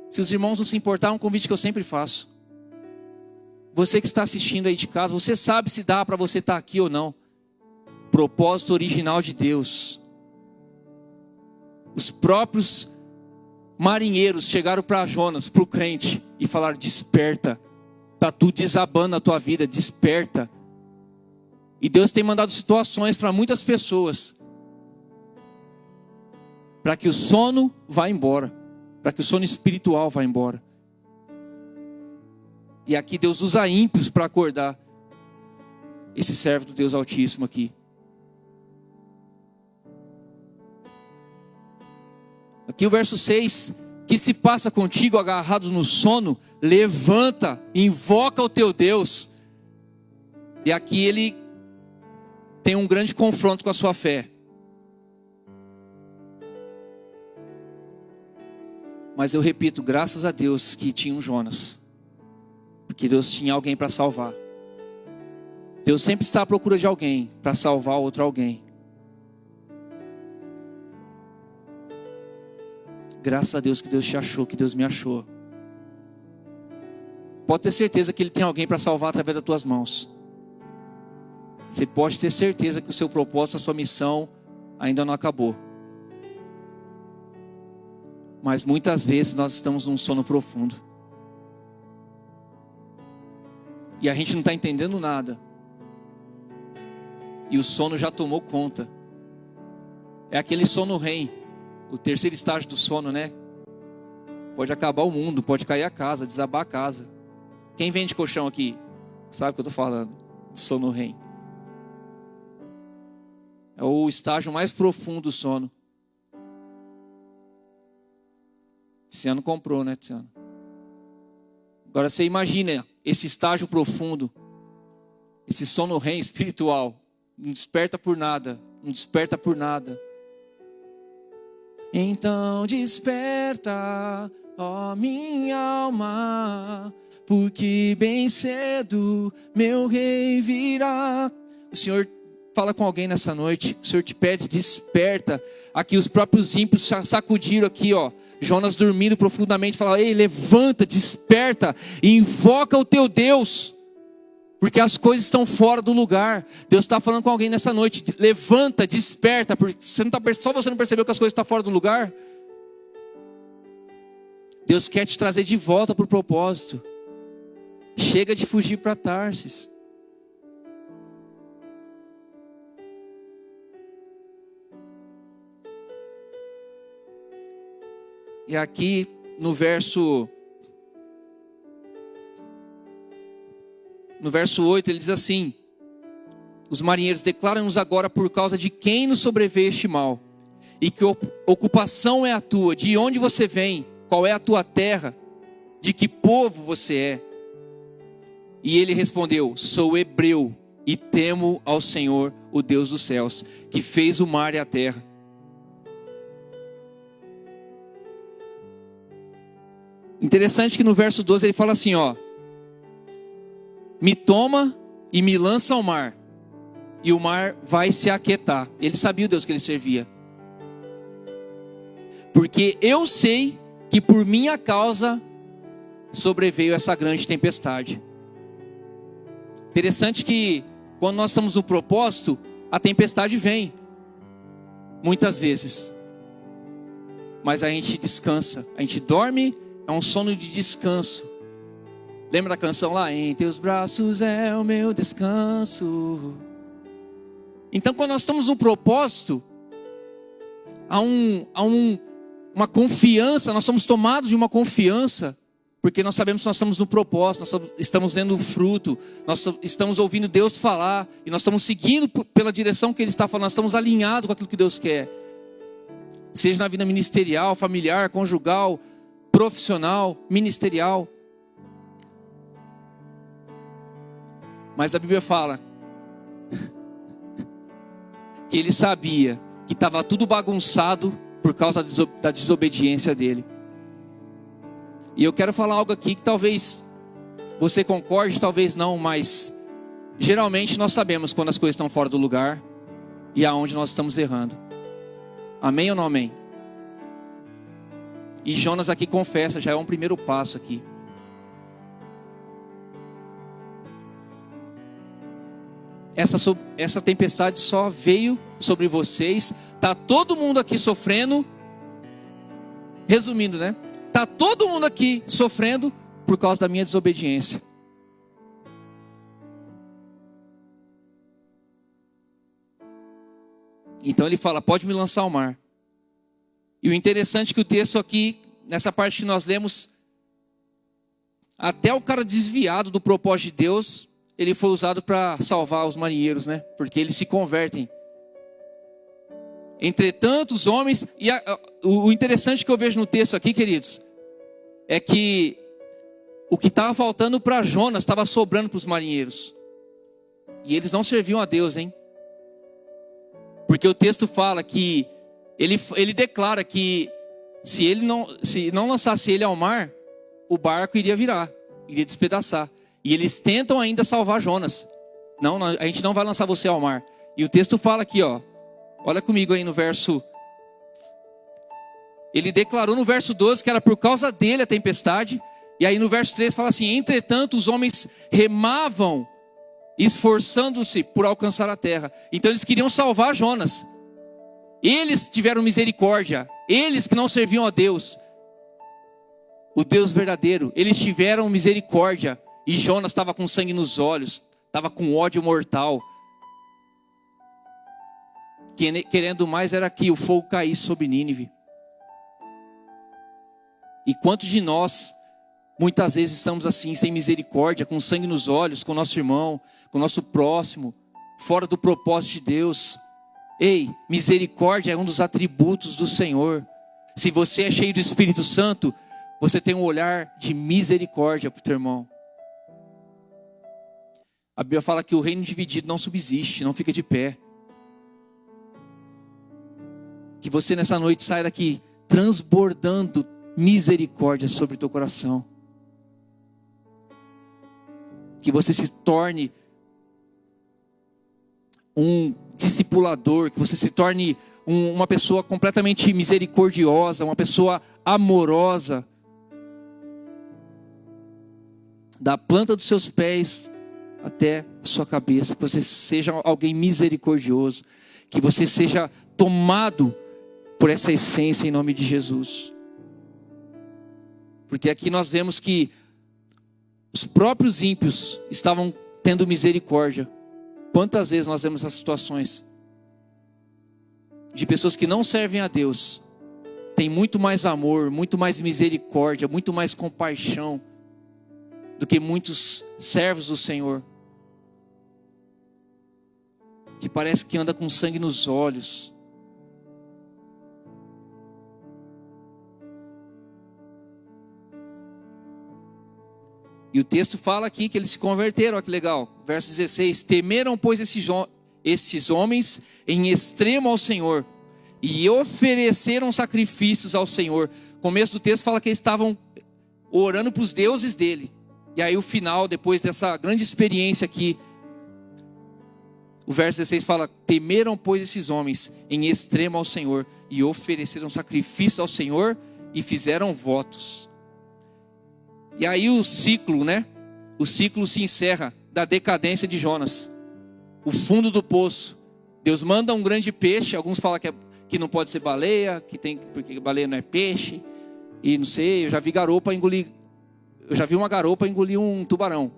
Se os irmãos não se importar, é um convite que eu sempre faço. Você que está assistindo aí de casa, você sabe se dá para você estar aqui ou não. Propósito original de Deus. Os próprios marinheiros chegaram para Jonas, para o crente, e falaram: desperta. Está tudo desabando na tua vida, desperta. E Deus tem mandado situações para muitas pessoas, para que o sono vá embora, para que o sono espiritual vá embora. E aqui Deus usa ímpios para acordar esse servo do Deus Altíssimo aqui. Aqui o verso 6: que se passa contigo agarrados no sono, levanta, invoca o teu Deus. E aqui ele tem um grande confronto com a sua fé. Mas eu repito, graças a Deus que tinha um Jonas. Porque Deus tinha alguém para salvar. Deus sempre está à procura de alguém para salvar outro alguém. Graças a Deus que Deus te achou, que Deus me achou. Pode ter certeza que Ele tem alguém para salvar através das tuas mãos. Você pode ter certeza que o seu propósito, a sua missão ainda não acabou. Mas muitas vezes nós estamos num sono profundo. E a gente não está entendendo nada. E o sono já tomou conta. É aquele sono REM. O terceiro estágio do sono, né? Pode acabar o mundo, pode cair a casa, desabar a casa. Quem vende colchão aqui? Sabe o que eu estou falando? De sono REM. É o estágio mais profundo do sono. Tiziano comprou, né, Tiziano? Agora você imagina esse estágio profundo, esse sono REM espiritual. Não desperta por nada, não desperta por nada. Então desperta, ó minha alma, porque bem cedo meu rei virá. O Senhor fala com alguém nessa noite, o Senhor te pede, desperta. Aqui os próprios ímpios sacudiram aqui, ó. Jonas dormindo profundamente, fala: ei, levanta, desperta e invoca o teu Deus. Porque as coisas estão fora do lugar. Deus está falando com alguém nessa noite. Levanta, desperta. Porque só você não percebeu que as coisas estão fora do lugar. Deus quer te trazer de volta para o propósito. Chega de fugir para Tarsis. E aqui no verso 8 ele diz assim: os marinheiros, declaram-nos agora por causa de quem nos sobreveio este mal, e que ocupação é a tua, de onde você vem, qual é a tua terra, de que povo você é. E ele respondeu: sou hebreu e temo ao Senhor, o Deus dos céus, que fez o mar e a terra. Interessante que no verso 12 ele fala assim, ó: me toma e me lança ao mar, e o mar vai se aquietar. Ele sabia o Deus que ele servia. Porque eu sei que por minha causa sobreveio essa grande tempestade. Interessante que quando nós estamos no propósito, a tempestade vem. Muitas vezes. Mas a gente descansa, a gente dorme, é um sono de descanso. Lembra da canção lá? Em teus braços é o meu descanso. Então quando nós estamos no propósito, há uma confiança, nós somos tomados de uma confiança, porque nós sabemos que nós estamos no propósito, nós estamos vendo o fruto, nós estamos ouvindo Deus falar, e nós estamos seguindo pela direção que Ele está falando, nós estamos alinhados com aquilo que Deus quer. Seja na vida ministerial, familiar, conjugal, profissional, ministerial. Mas a Bíblia fala que ele sabia que estava tudo bagunçado por causa da desobediência dele. E eu quero falar algo aqui que talvez você concorde, talvez não, mas geralmente nós sabemos quando as coisas estão fora do lugar e aonde nós estamos errando. Amém ou não amém? E Jonas aqui confessa, já é um primeiro passo aqui. Essa tempestade só veio sobre vocês. Está todo mundo aqui sofrendo. Resumindo, né? Está todo mundo aqui sofrendo por causa da minha desobediência. Então ele fala: pode me lançar ao mar. E o interessante é que o texto aqui, nessa parte que nós lemos, até o cara desviado do propósito de Deus, ele foi usado para salvar os marinheiros, né? Porque eles se convertem. Entretanto, os homens... E o interessante que eu vejo no texto aqui, queridos, é que o que estava faltando para Jonas estava sobrando para os marinheiros. E eles não serviam a Deus, hein? Porque o texto fala que ele declara que se não lançasse ele ao mar, o barco iria virar, iria despedaçar. E eles tentam ainda salvar Jonas. Não, a gente não vai lançar você ao mar. E o texto fala aqui, ó. Olha comigo aí no verso. Ele declarou no verso 12 que era por causa dele a tempestade. E aí no verso 13 fala assim: entretanto os homens remavam, esforçando-se por alcançar a terra. Então eles queriam salvar Jonas. Eles tiveram misericórdia. Eles que não serviam a Deus, o Deus verdadeiro, eles tiveram misericórdia. E Jonas estava com sangue nos olhos, estava com ódio mortal. Querendo mais era que o fogo caísse sobre Nínive. E quantos de nós, muitas vezes estamos assim, sem misericórdia, com sangue nos olhos, com o nosso irmão, com o nosso próximo, fora do propósito de Deus. Ei, misericórdia é um dos atributos do Senhor. Se você é cheio do Espírito Santo, você tem um olhar de misericórdia para o teu irmão. A Bíblia fala que o reino dividido não subsiste, não fica de pé. Que você nessa noite saia daqui transbordando misericórdia sobre o teu coração. Que você se torne um discipulador, que você se torne uma pessoa completamente misericordiosa, uma pessoa amorosa. Da planta dos seus pés até a sua cabeça, que você seja alguém misericordioso, que você seja tomado por essa essência em nome de Jesus. Porque aqui nós vemos que os próprios ímpios estavam tendo misericórdia. Quantas vezes nós vemos essas situações de pessoas que não servem a Deus, têm muito mais amor, muito mais misericórdia, muito mais compaixão do que muitos servos do Senhor, que parece que anda com sangue nos olhos. E o texto fala aqui que eles se converteram, olha que legal. Verso 16: temeram, pois, estes homens em extremo ao Senhor, e ofereceram sacrifícios ao Senhor. O começo do texto fala que eles estavam orando para os deuses dele. E aí o final, depois dessa grande experiência aqui, o verso 16 fala: temeram, pois, esses homens em extremo ao Senhor, e ofereceram sacrifício ao Senhor, e fizeram votos. E aí o ciclo, né? O ciclo se encerra da decadência de Jonas. O fundo do poço. Deus manda um grande peixe. Alguns falam que não pode ser baleia, porque baleia não é peixe. E não sei, eu já vi uma garopa engolir um tubarão.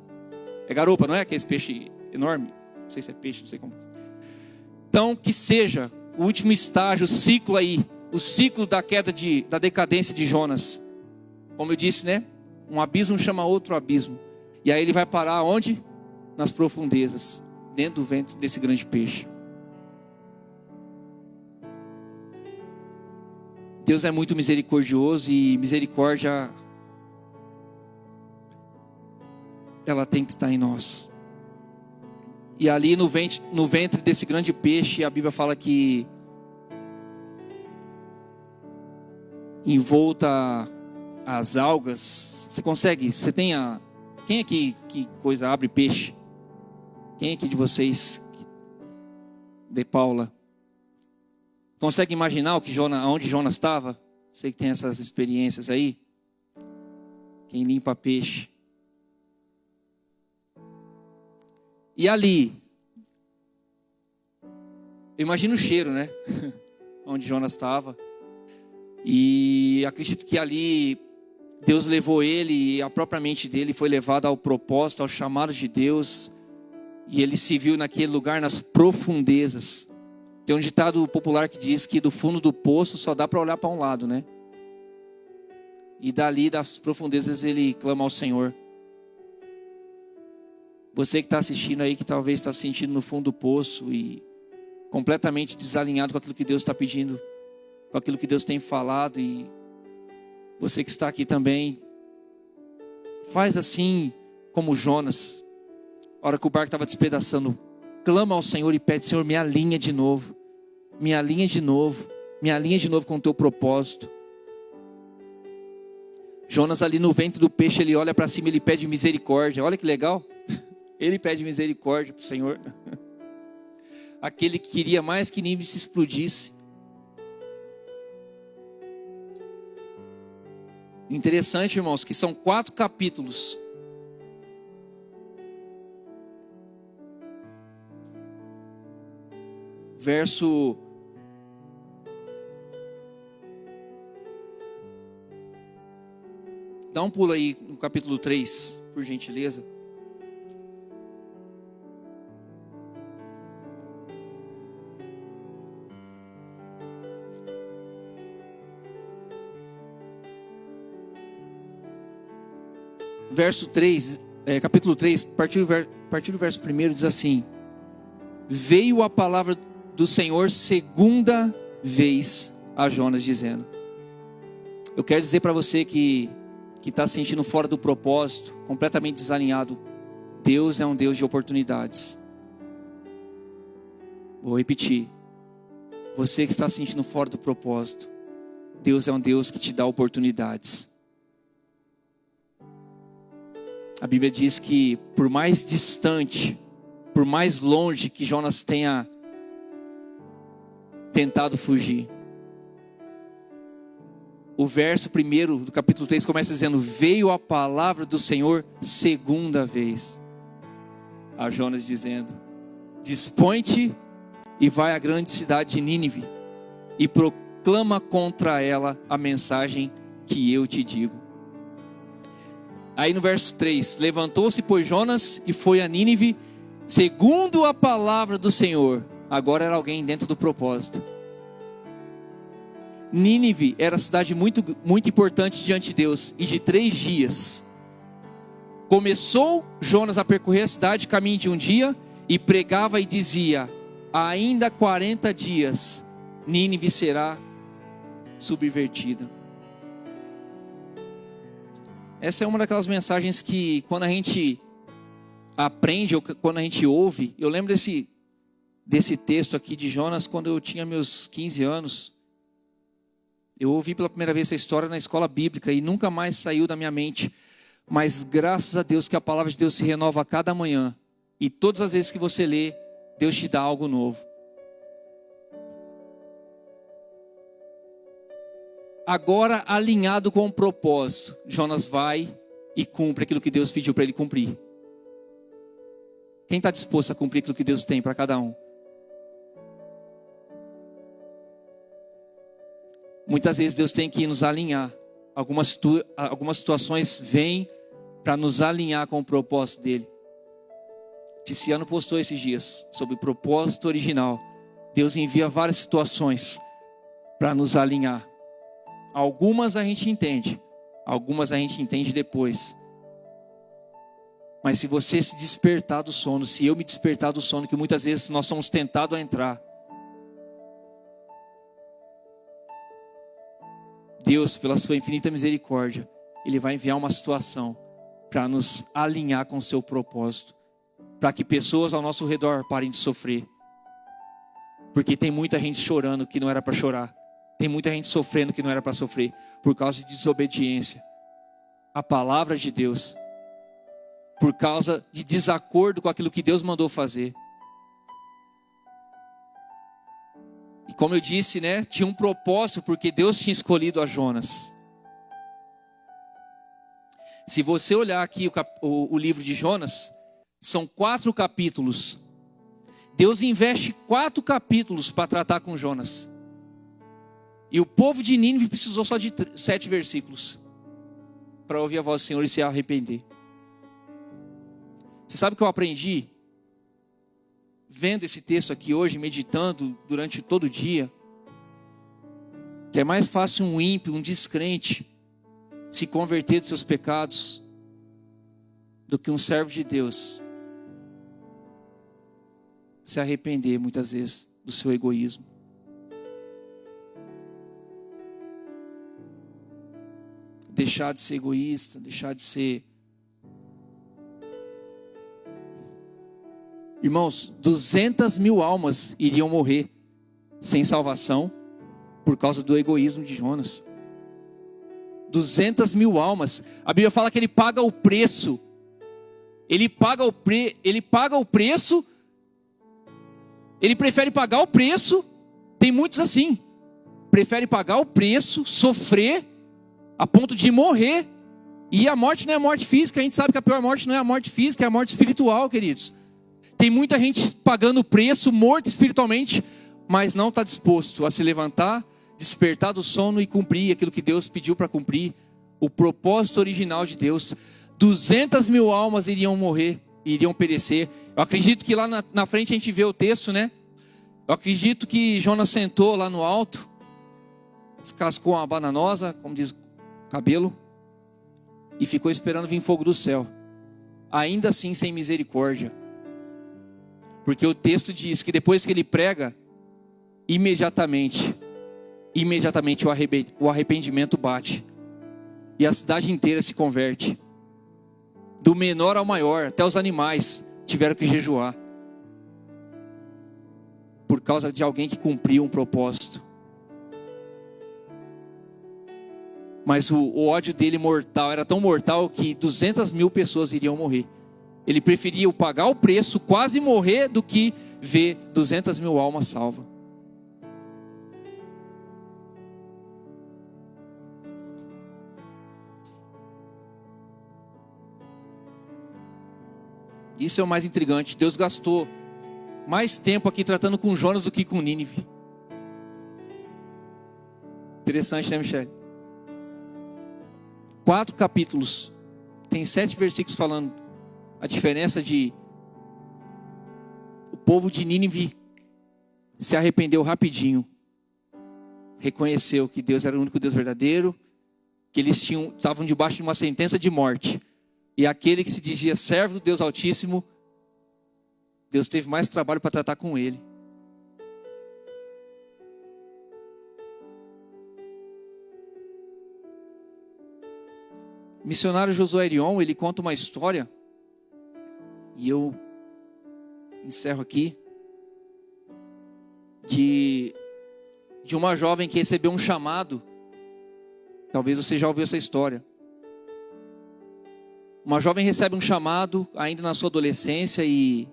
É garopa, não é? Que é esse peixe enorme. Não sei se é peixe, não sei como. Então, que seja o último estágio, o ciclo aí. O ciclo da queda, da decadência de Jonas. Como eu disse, né? Um abismo chama outro abismo. E aí ele vai parar onde? Nas profundezas, dentro do ventre desse grande peixe. Deus é muito misericordioso, e misericórdia, ela tem que estar em nós. E ali no ventre desse grande peixe, a Bíblia fala que envolta as algas. Quem aqui que coisa abre peixe? Quem aqui de vocês, de Paula, consegue imaginar onde Jonas estava? Sei que tem essas experiências aí. Quem limpa peixe. E ali, eu imagino o cheiro, né? Onde Jonas estava. E acredito que ali Deus levou ele, e a própria mente dele foi levada ao propósito, ao chamado de Deus. E ele se viu naquele lugar, nas profundezas. Tem um ditado popular que diz que do fundo do poço só dá para olhar para um lado, né? E dali, das profundezas, ele clama ao Senhor. Você que está assistindo aí, que talvez está se sentindo no fundo do poço e completamente desalinhado com aquilo que Deus está pedindo, com aquilo que Deus tem falado, e você que está aqui também, faz assim como Jonas. A hora que o barco estava despedaçando, clama ao Senhor e pede: Senhor, me alinha de novo. Me alinha de novo. Me alinha de novo com o teu propósito. Jonas ali no ventre do peixe, ele olha para cima e ele pede misericórdia. Olha que legal. Ele pede misericórdia para o Senhor. Aquele que queria mais que Nínive se explodisse. Interessante, irmãos, que são 4 capítulos. Verso... Dá um pulo aí no capítulo 3, por gentileza. Verso 3, capítulo 3, a partir do verso 1 diz assim: veio a palavra do Senhor segunda vez a Jonas, dizendo... Eu quero dizer para você que está se sentindo fora do propósito, completamente desalinhado, Deus é um Deus de oportunidades. Vou repetir. Você que está se sentindo fora do propósito, Deus é um Deus que te dá oportunidades. A Bíblia diz que por mais distante, por mais longe que Jonas tenha tentado fugir, o verso 1 do capítulo 3 começa dizendo: veio a palavra do Senhor segunda vez a Jonas, dizendo: dispõe-te e vai à grande cidade de Nínive e proclama contra ela a mensagem que eu te digo. Aí no verso 3, levantou-se, pois, Jonas e foi a Nínive segundo a palavra do Senhor. Agora era alguém dentro do propósito. Nínive era uma cidade muito, muito importante diante de Deus. E de 3 dias começou Jonas a percorrer a cidade, caminho de um dia, e pregava e dizia: ainda 40 dias Nínive será subvertida. Essa é uma daquelas mensagens que quando a gente aprende ou quando a gente ouve... Eu lembro desse texto aqui de Jonas quando eu tinha meus 15 anos. Eu ouvi pela primeira vez essa história na escola bíblica e nunca mais saiu da minha mente. Mas graças a Deus que a palavra de Deus se renova a cada manhã. E todas as vezes que você lê, Deus te dá algo novo. Agora, alinhado com o propósito, Jonas vai e cumpre aquilo que Deus pediu para ele cumprir. Quem está disposto a cumprir aquilo que Deus tem para cada um? Muitas vezes Deus tem que nos alinhar. Algumas situações vêm para nos alinhar com o propósito dele. Ticiano postou esses dias sobre o propósito original. Deus envia várias situações para nos alinhar. Algumas a gente entende, algumas a gente entende depois. Mas se você se despertar do sono, se eu me despertar do sono, que muitas vezes nós somos tentados a entrar, Deus, pela sua infinita misericórdia, Ele vai enviar uma situação para nos alinhar com o seu propósito, para que pessoas ao nosso redor parem de sofrer. Porque tem muita gente chorando que não era para chorar. Tem muita gente sofrendo que não era para sofrer, por causa de desobediência à palavra de Deus, por causa de desacordo com aquilo que Deus mandou fazer. E como eu disse, né, tinha um propósito, porque Deus tinha escolhido a Jonas. Se você olhar aqui o livro de Jonas, são 4 capítulos. Deus investe 4 capítulos para tratar com Jonas. E o povo de Nínive precisou só de 7 versículos para ouvir a voz do Senhor e se arrepender. Você sabe o que eu aprendi vendo esse texto aqui hoje, meditando durante todo o dia? Que é mais fácil um ímpio, um descrente, se converter dos seus pecados do que um servo de Deus se arrepender muitas vezes do seu egoísmo. Deixar de ser egoísta, deixar de ser... Irmãos, 200.000 almas iriam morrer sem salvação por causa do egoísmo de Jonas. 200.000 almas. A Bíblia fala que ele paga o preço. Ele paga o preço. Ele prefere pagar o preço. Tem muitos assim. Prefere pagar o preço, sofrer, a ponto de morrer. E a morte não é a morte física. A gente sabe que a pior morte não é a morte física, é a morte espiritual, queridos. Tem muita gente pagando o preço, morto espiritualmente, mas não está disposto a se levantar, despertar do sono e cumprir aquilo que Deus pediu para cumprir. O propósito original de Deus. 200.000 almas iriam morrer, iriam perecer. Eu acredito que lá na frente a gente vê o texto, né? Eu acredito que Jonas sentou lá no alto, descascou uma bananosa, como diz o cabelo, e ficou esperando vir fogo do céu. Ainda assim sem misericórdia. Porque o texto diz que depois que ele prega, imediatamente o arrependimento bate. E a cidade inteira se converte. Do menor ao maior, até os animais tiveram que jejuar. Por causa de alguém que cumpriu um propósito. Mas o ódio dele mortal, era tão mortal que 200.000 pessoas iriam morrer. Ele preferia pagar o preço, quase morrer, do que ver 200.000 almas salvas. Isso é o mais intrigante. Deus gastou mais tempo aqui tratando com Jonas do que com Nínive. Interessante, né, Michele? 4 capítulos. Tem 7 versículos falando a diferença de o povo de Nínive se arrependeu rapidinho. Reconheceu que Deus era o único Deus verdadeiro, que eles estavam debaixo de uma sentença de morte. E aquele que se dizia servo do Deus Altíssimo, Deus teve mais trabalho para tratar com ele. O missionário Josué Erion, ele conta uma história, e eu encerro aqui, de uma jovem que recebeu um chamado. Talvez você já ouviu essa história. Uma jovem recebe um chamado ainda na sua adolescência, e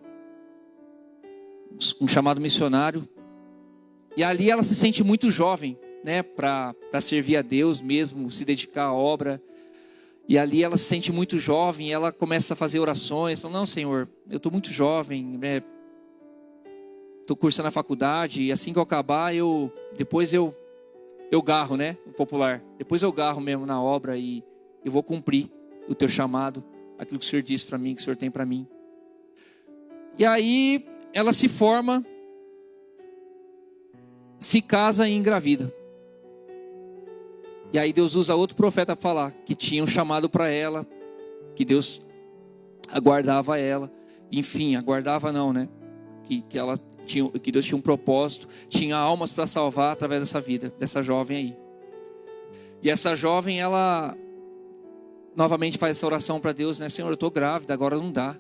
um chamado missionário. E ali ela se sente muito jovem, né, para servir a Deus mesmo, se dedicar à obra. E ali ela se sente muito jovem, ela começa a fazer orações, fala, não, Senhor, eu estou muito jovem, né? Estou cursando a faculdade, e assim que eu acabar, depois eu garro, né, o popular. Depois eu garro mesmo na obra e eu vou cumprir o teu chamado, aquilo que o Senhor disse para mim, que o Senhor tem para mim. E aí ela se forma, se casa e engravida. E aí Deus usa outro profeta para falar que tinha um chamado para ela, que Deus aguardava ela. Enfim, aguardava não, né? Que Deus tinha um propósito, tinha almas para salvar através dessa vida, dessa jovem aí. E essa jovem, ela novamente faz essa oração para Deus, né? Senhor, eu estou grávida, agora não dá.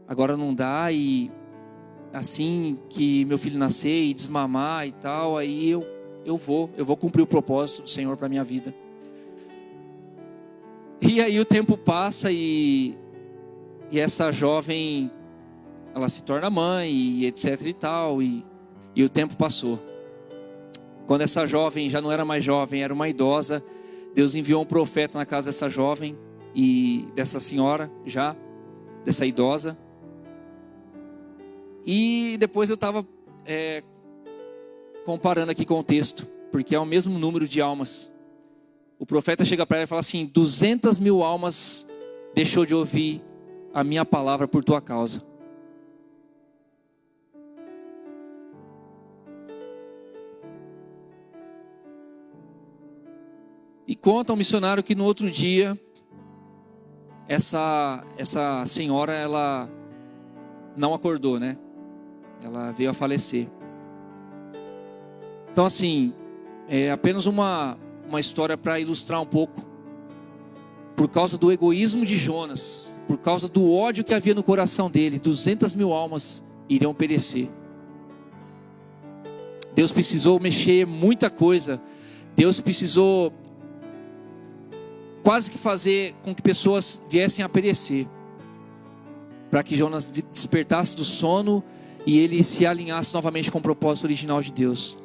Agora não dá, e assim que meu filho nascer e desmamar e tal, aí eu vou cumprir o propósito do Senhor para a minha vida. E aí o tempo passa e essa jovem, ela se torna mãe e etc e tal, e o tempo passou. Quando essa jovem já não era mais jovem, era uma idosa, Deus enviou um profeta na casa dessa jovem e dessa senhora já, dessa idosa. E depois eu estava comparando aqui com o texto, porque é o mesmo número de almas. O profeta chega para ela e fala assim, 200.000 almas deixou de ouvir a minha palavra por tua causa. E conta um missionário que no outro dia, essa senhora, ela não acordou, né? Ela veio a falecer. Então assim, é apenas uma história para ilustrar um pouco. Por causa do egoísmo de Jonas, por causa do ódio que havia no coração dele, 200.000 almas iriam perecer. Deus precisou mexer muita coisa. Deus precisou quase que fazer com que pessoas viessem a perecer, para que Jonas despertasse do sono e ele se alinhasse novamente com o propósito original de Deus.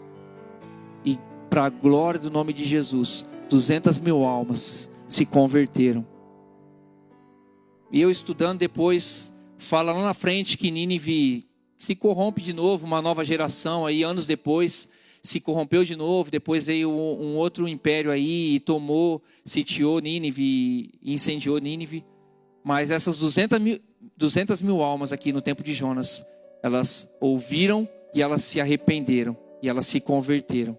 E para a glória do nome de Jesus, 200.000 almas se converteram. E eu estudando depois, fala lá na frente que Nínive se corrompe de novo, uma nova geração aí, anos depois, se corrompeu de novo. Depois veio um outro império aí e tomou, sitiou Nínive e incendiou Nínive. Mas essas 200.000 almas aqui no tempo de Jonas, elas ouviram e elas se arrependeram e elas se converteram.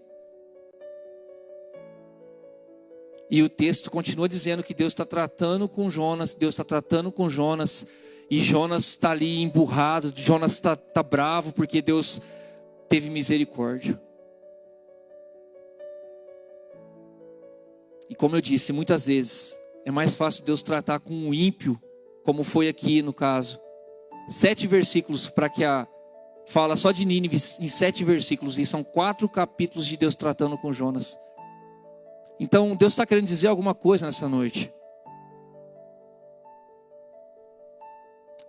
E o texto continua dizendo que Deus está tratando com Jonas, Deus está tratando com Jonas, e Jonas está ali emburrado, Jonas está bravo porque Deus teve misericórdia. E como eu disse, muitas vezes é mais fácil Deus tratar com um ímpio, como foi aqui no caso. 7 versículos para que fala só de Nínive em 7 versículos, e são 4 capítulos de Deus tratando com Jonas. Então Deus está querendo dizer alguma coisa nessa noite.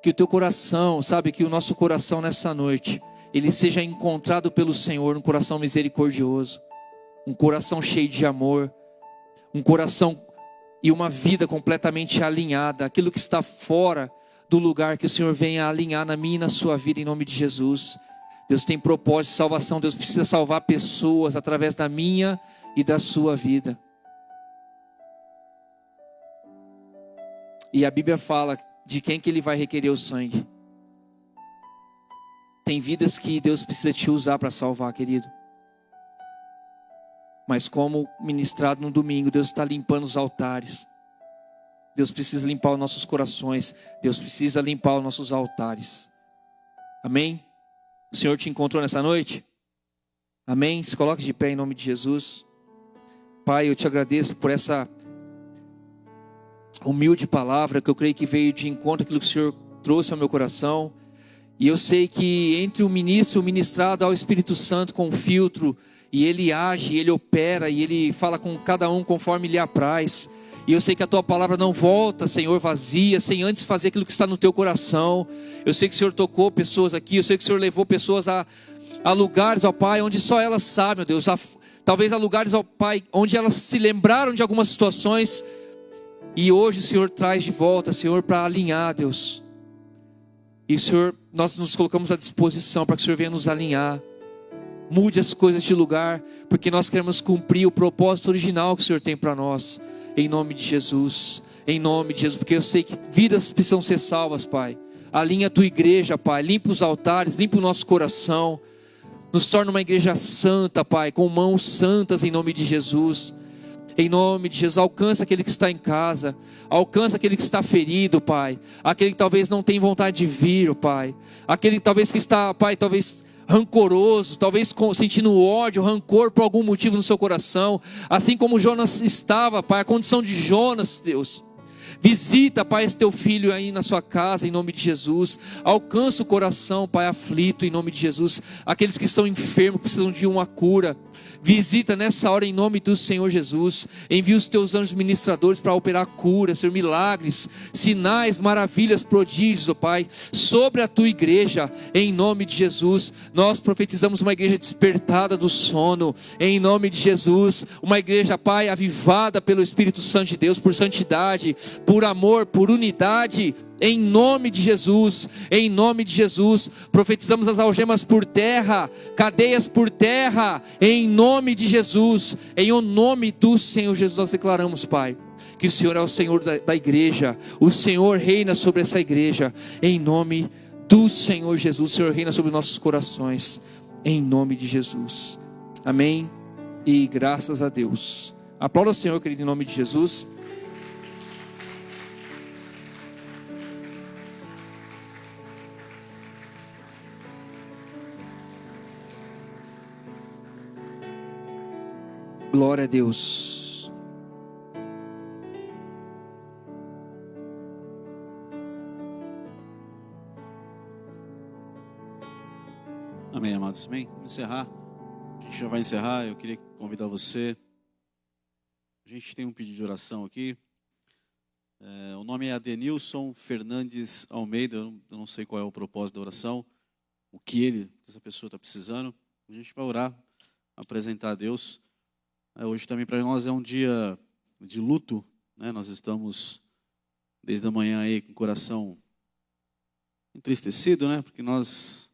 Que o teu coração, sabe, que o nosso coração nessa noite, ele seja encontrado pelo Senhor, um coração misericordioso, um coração cheio de amor, um coração e uma vida completamente alinhada, aquilo que está fora do lugar, que o Senhor venha alinhar na minha e na sua vida, em nome de Jesus. Deus tem propósito de salvação, Deus precisa salvar pessoas através da minha e da sua vida. E a Bíblia fala de quem que Ele vai requerer o sangue. Tem vidas que Deus precisa te usar para salvar, querido. Mas como ministrado no domingo, Deus está limpando os altares. Deus precisa limpar os nossos corações. Deus precisa limpar os nossos altares. Amém? O Senhor te encontrou nessa noite? Amém? Se coloque de pé em nome de Jesus. Pai, eu te agradeço por essa humilde palavra que eu creio que veio de encontro àquilo que o Senhor trouxe ao meu coração. E eu sei que entre o ministro e o ministrado há o Espírito Santo com um filtro, e ele age, ele opera, e ele fala com cada um conforme lhe apraz. E eu sei que a tua palavra não volta, Senhor, vazia, sem antes fazer aquilo que está no teu coração. Eu sei que o Senhor tocou pessoas aqui, eu sei que o Senhor levou pessoas a lugares, ó Pai, onde só elas sabem, ó Deus. Talvez a lugares, ó Pai, onde elas se lembraram de algumas situações, e hoje o Senhor traz de volta, Senhor, para alinhar, Deus. E Senhor, nós nos colocamos à disposição para que o Senhor venha nos alinhar. Mude as coisas de lugar, porque nós queremos cumprir o propósito original que o Senhor tem para nós. Em nome de Jesus, porque eu sei que vidas precisam ser salvas, Pai. Alinha a tua igreja, Pai, limpa os altares, limpa o nosso coração. Nos torna uma igreja santa, Pai, com mãos santas em nome de Jesus. Em nome de Jesus, alcança aquele que está em casa, alcança aquele que está ferido, Pai, aquele que talvez não tem vontade de vir, Pai, aquele talvez que está, Pai, talvez rancoroso, talvez sentindo ódio, rancor por algum motivo no seu coração, assim como Jonas estava, Pai, a condição de Jonas, Deus. Visita, Pai, esse teu filho aí na sua casa, em nome de Jesus. Alcança o coração, Pai, aflito, em nome de Jesus. Aqueles que estão enfermos, precisam de uma cura. Visita nessa hora em nome do Senhor Jesus. Envia os teus anjos ministradores para operar cura, Senhor, milagres, sinais, maravilhas, prodígios, ó Pai, sobre a tua igreja, em nome de Jesus. Nós profetizamos uma igreja despertada do sono, em nome de Jesus. Uma igreja, Pai, avivada pelo Espírito Santo de Deus, por santidade, por amor, por unidade. Em nome de Jesus, profetizamos as algemas por terra, cadeias por terra, em nome de Jesus, em o nome do Senhor Jesus nós declaramos, Pai, que o Senhor é o Senhor da igreja, o Senhor reina sobre essa igreja, em nome do Senhor Jesus, o Senhor reina sobre nossos corações, em nome de Jesus, amém, e graças a Deus. Aplauda o Senhor, querido, em nome de Jesus. Glória a Deus. amados. Amém? Vamos encerrar. A gente já vai encerrar. Eu queria convidar você. A gente tem um pedido de oração aqui. O nome é Adenilson Fernandes Almeida. Eu não sei qual é o propósito da oração, o que essa pessoa está precisando. A gente vai orar, apresentar a Deus. Hoje também para nós é um dia de luto, né? Nós estamos desde a manhã aí com o coração entristecido, né? Porque nós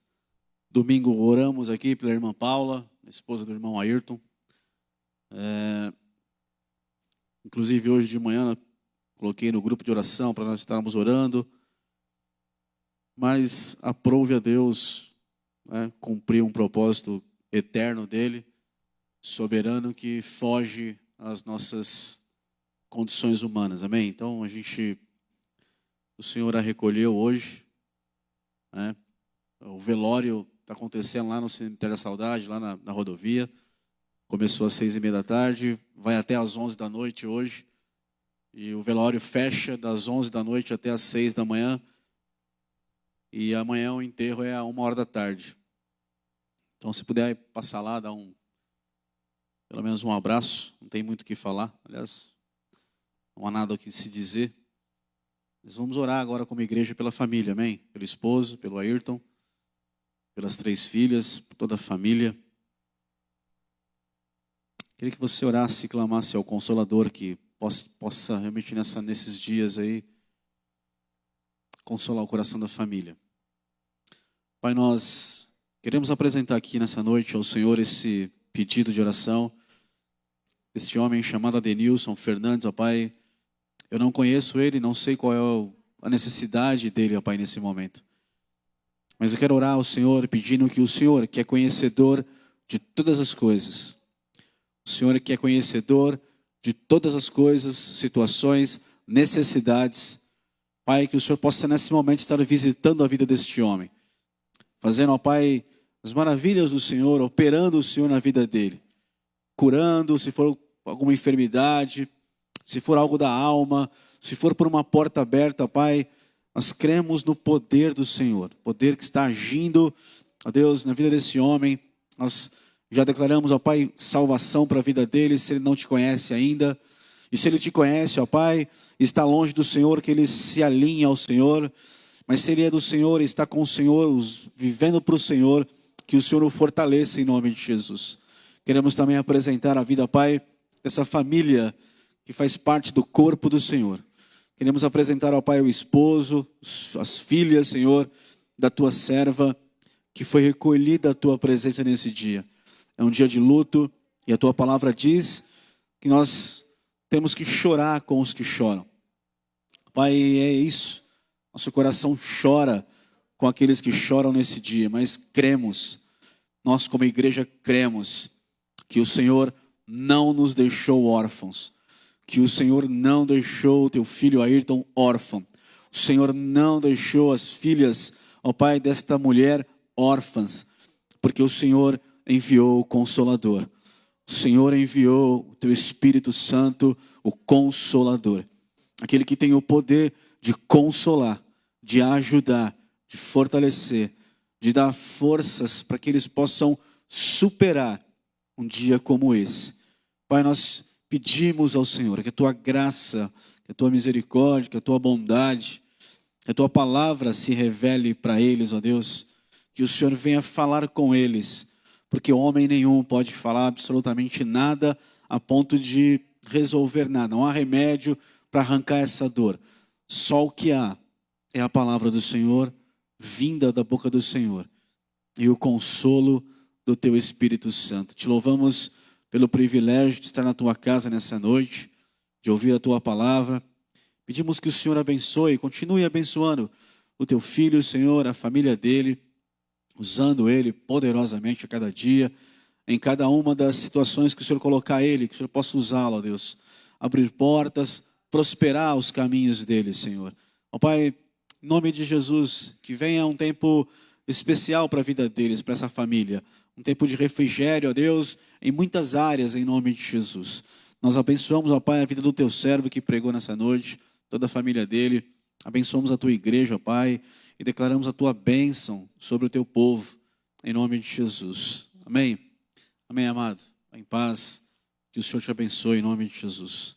domingo oramos aqui pela irmã Paula, esposa do irmão Ayrton. Inclusive hoje de manhã coloquei no grupo de oração para nós estarmos orando. Mas aprove a Deus, né, cumprir um propósito eterno dele, soberano, que foge às nossas condições humanas. Amém? Então o Senhor a recolheu hoje, né? O velório está acontecendo lá no Cemitério da Saudade, lá na rodovia. Começou às 6:30 da tarde, vai até às 11 da noite hoje. E o velório fecha das 11 da noite até às 6 da manhã. E amanhã o enterro é às 1h da tarde. Então, se puder passar lá, dar pelo menos um abraço. Não tem muito o que falar. Aliás, não há nada o que se dizer. Mas vamos orar agora como igreja pela família, amém? Pelo esposo, pelo Ayrton, pelas 3 filhas, por toda a família. Queria que você orasse e clamasse ao Consolador que possa realmente nesses dias aí consolar o coração da família. Pai, nós queremos apresentar aqui nessa noite ao Senhor esse pedido de oração. Este homem chamado Adenilson Fernandes, ó Pai, eu não conheço ele, não sei qual é a necessidade dele, ó Pai, nesse momento. Mas eu quero orar ao Senhor pedindo que o Senhor, que é conhecedor de todas as coisas, o Senhor que é conhecedor de todas as coisas, situações, necessidades, Pai, que o Senhor possa nesse momento estar visitando a vida deste homem, fazendo, ó Pai, as maravilhas do Senhor, operando o Senhor na vida dele, curando, se for alguma enfermidade, se for algo da alma, se for por uma porta aberta, Pai, nós cremos no poder do Senhor, poder que está agindo, ó Deus, na vida desse homem. Nós já declaramos, ó Pai, salvação para a vida dele, se ele não te conhece ainda. E se ele te conhece, ó Pai, está longe do Senhor, que ele se alinhe ao Senhor. Mas se ele é do Senhor, está com o Senhor, vivendo para o Senhor, que o Senhor o fortaleça em nome de Jesus. Queremos também apresentar a vida, Pai, dessa família que faz parte do corpo do Senhor. Queremos apresentar ao Pai o esposo, as filhas, Senhor, da tua serva, que foi recolhida a tua presença nesse dia. É um dia de luto e a tua palavra diz que nós temos que chorar com os que choram. Pai, é isso. Nosso coração chora com aqueles que choram nesse dia, mas cremos, nós como igreja cremos que o Senhor não nos deixou órfãos, que o Senhor não deixou o teu filho Ayrton órfão, o Senhor não deixou as filhas, ó Pai, desta mulher órfãs, porque o Senhor enviou o Consolador. O Senhor enviou o teu Espírito Santo, o Consolador. Aquele que tem o poder de consolar, de ajudar, de fortalecer, de dar forças para que eles possam superar um dia como esse. Pai, nós pedimos ao Senhor que a tua graça, que a tua misericórdia, que a tua bondade, que a tua palavra se revele para eles, ó Deus. Que o Senhor venha falar com eles, porque homem nenhum pode falar absolutamente nada a ponto de resolver nada. Não há remédio para arrancar essa dor. Só o que há é a palavra do Senhor, vinda da boca do Senhor, e o consolo do teu Espírito Santo. Te louvamos pelo privilégio de estar na tua casa nessa noite, de ouvir a tua palavra. Pedimos que o Senhor abençoe, continue abençoando o teu filho, Senhor, a família dele, usando ele poderosamente a cada dia, em cada uma das situações que o Senhor colocar ele, que o Senhor possa usá-lo, ó Deus, abrir portas, prosperar os caminhos dele, Senhor. Ó Pai, em nome de Jesus, que venha um tempo especial para a vida deles, para essa família, um tempo de refrigério, ó Deus, em muitas áreas, em nome de Jesus. Nós abençoamos, ó Pai, a vida do teu servo que pregou nessa noite, toda a família dele. Abençoamos a tua igreja, ó Pai, e declaramos a tua bênção sobre o teu povo. em nome de Jesus. Amém? Amém, amado. Em paz. Que o Senhor te abençoe em nome de Jesus.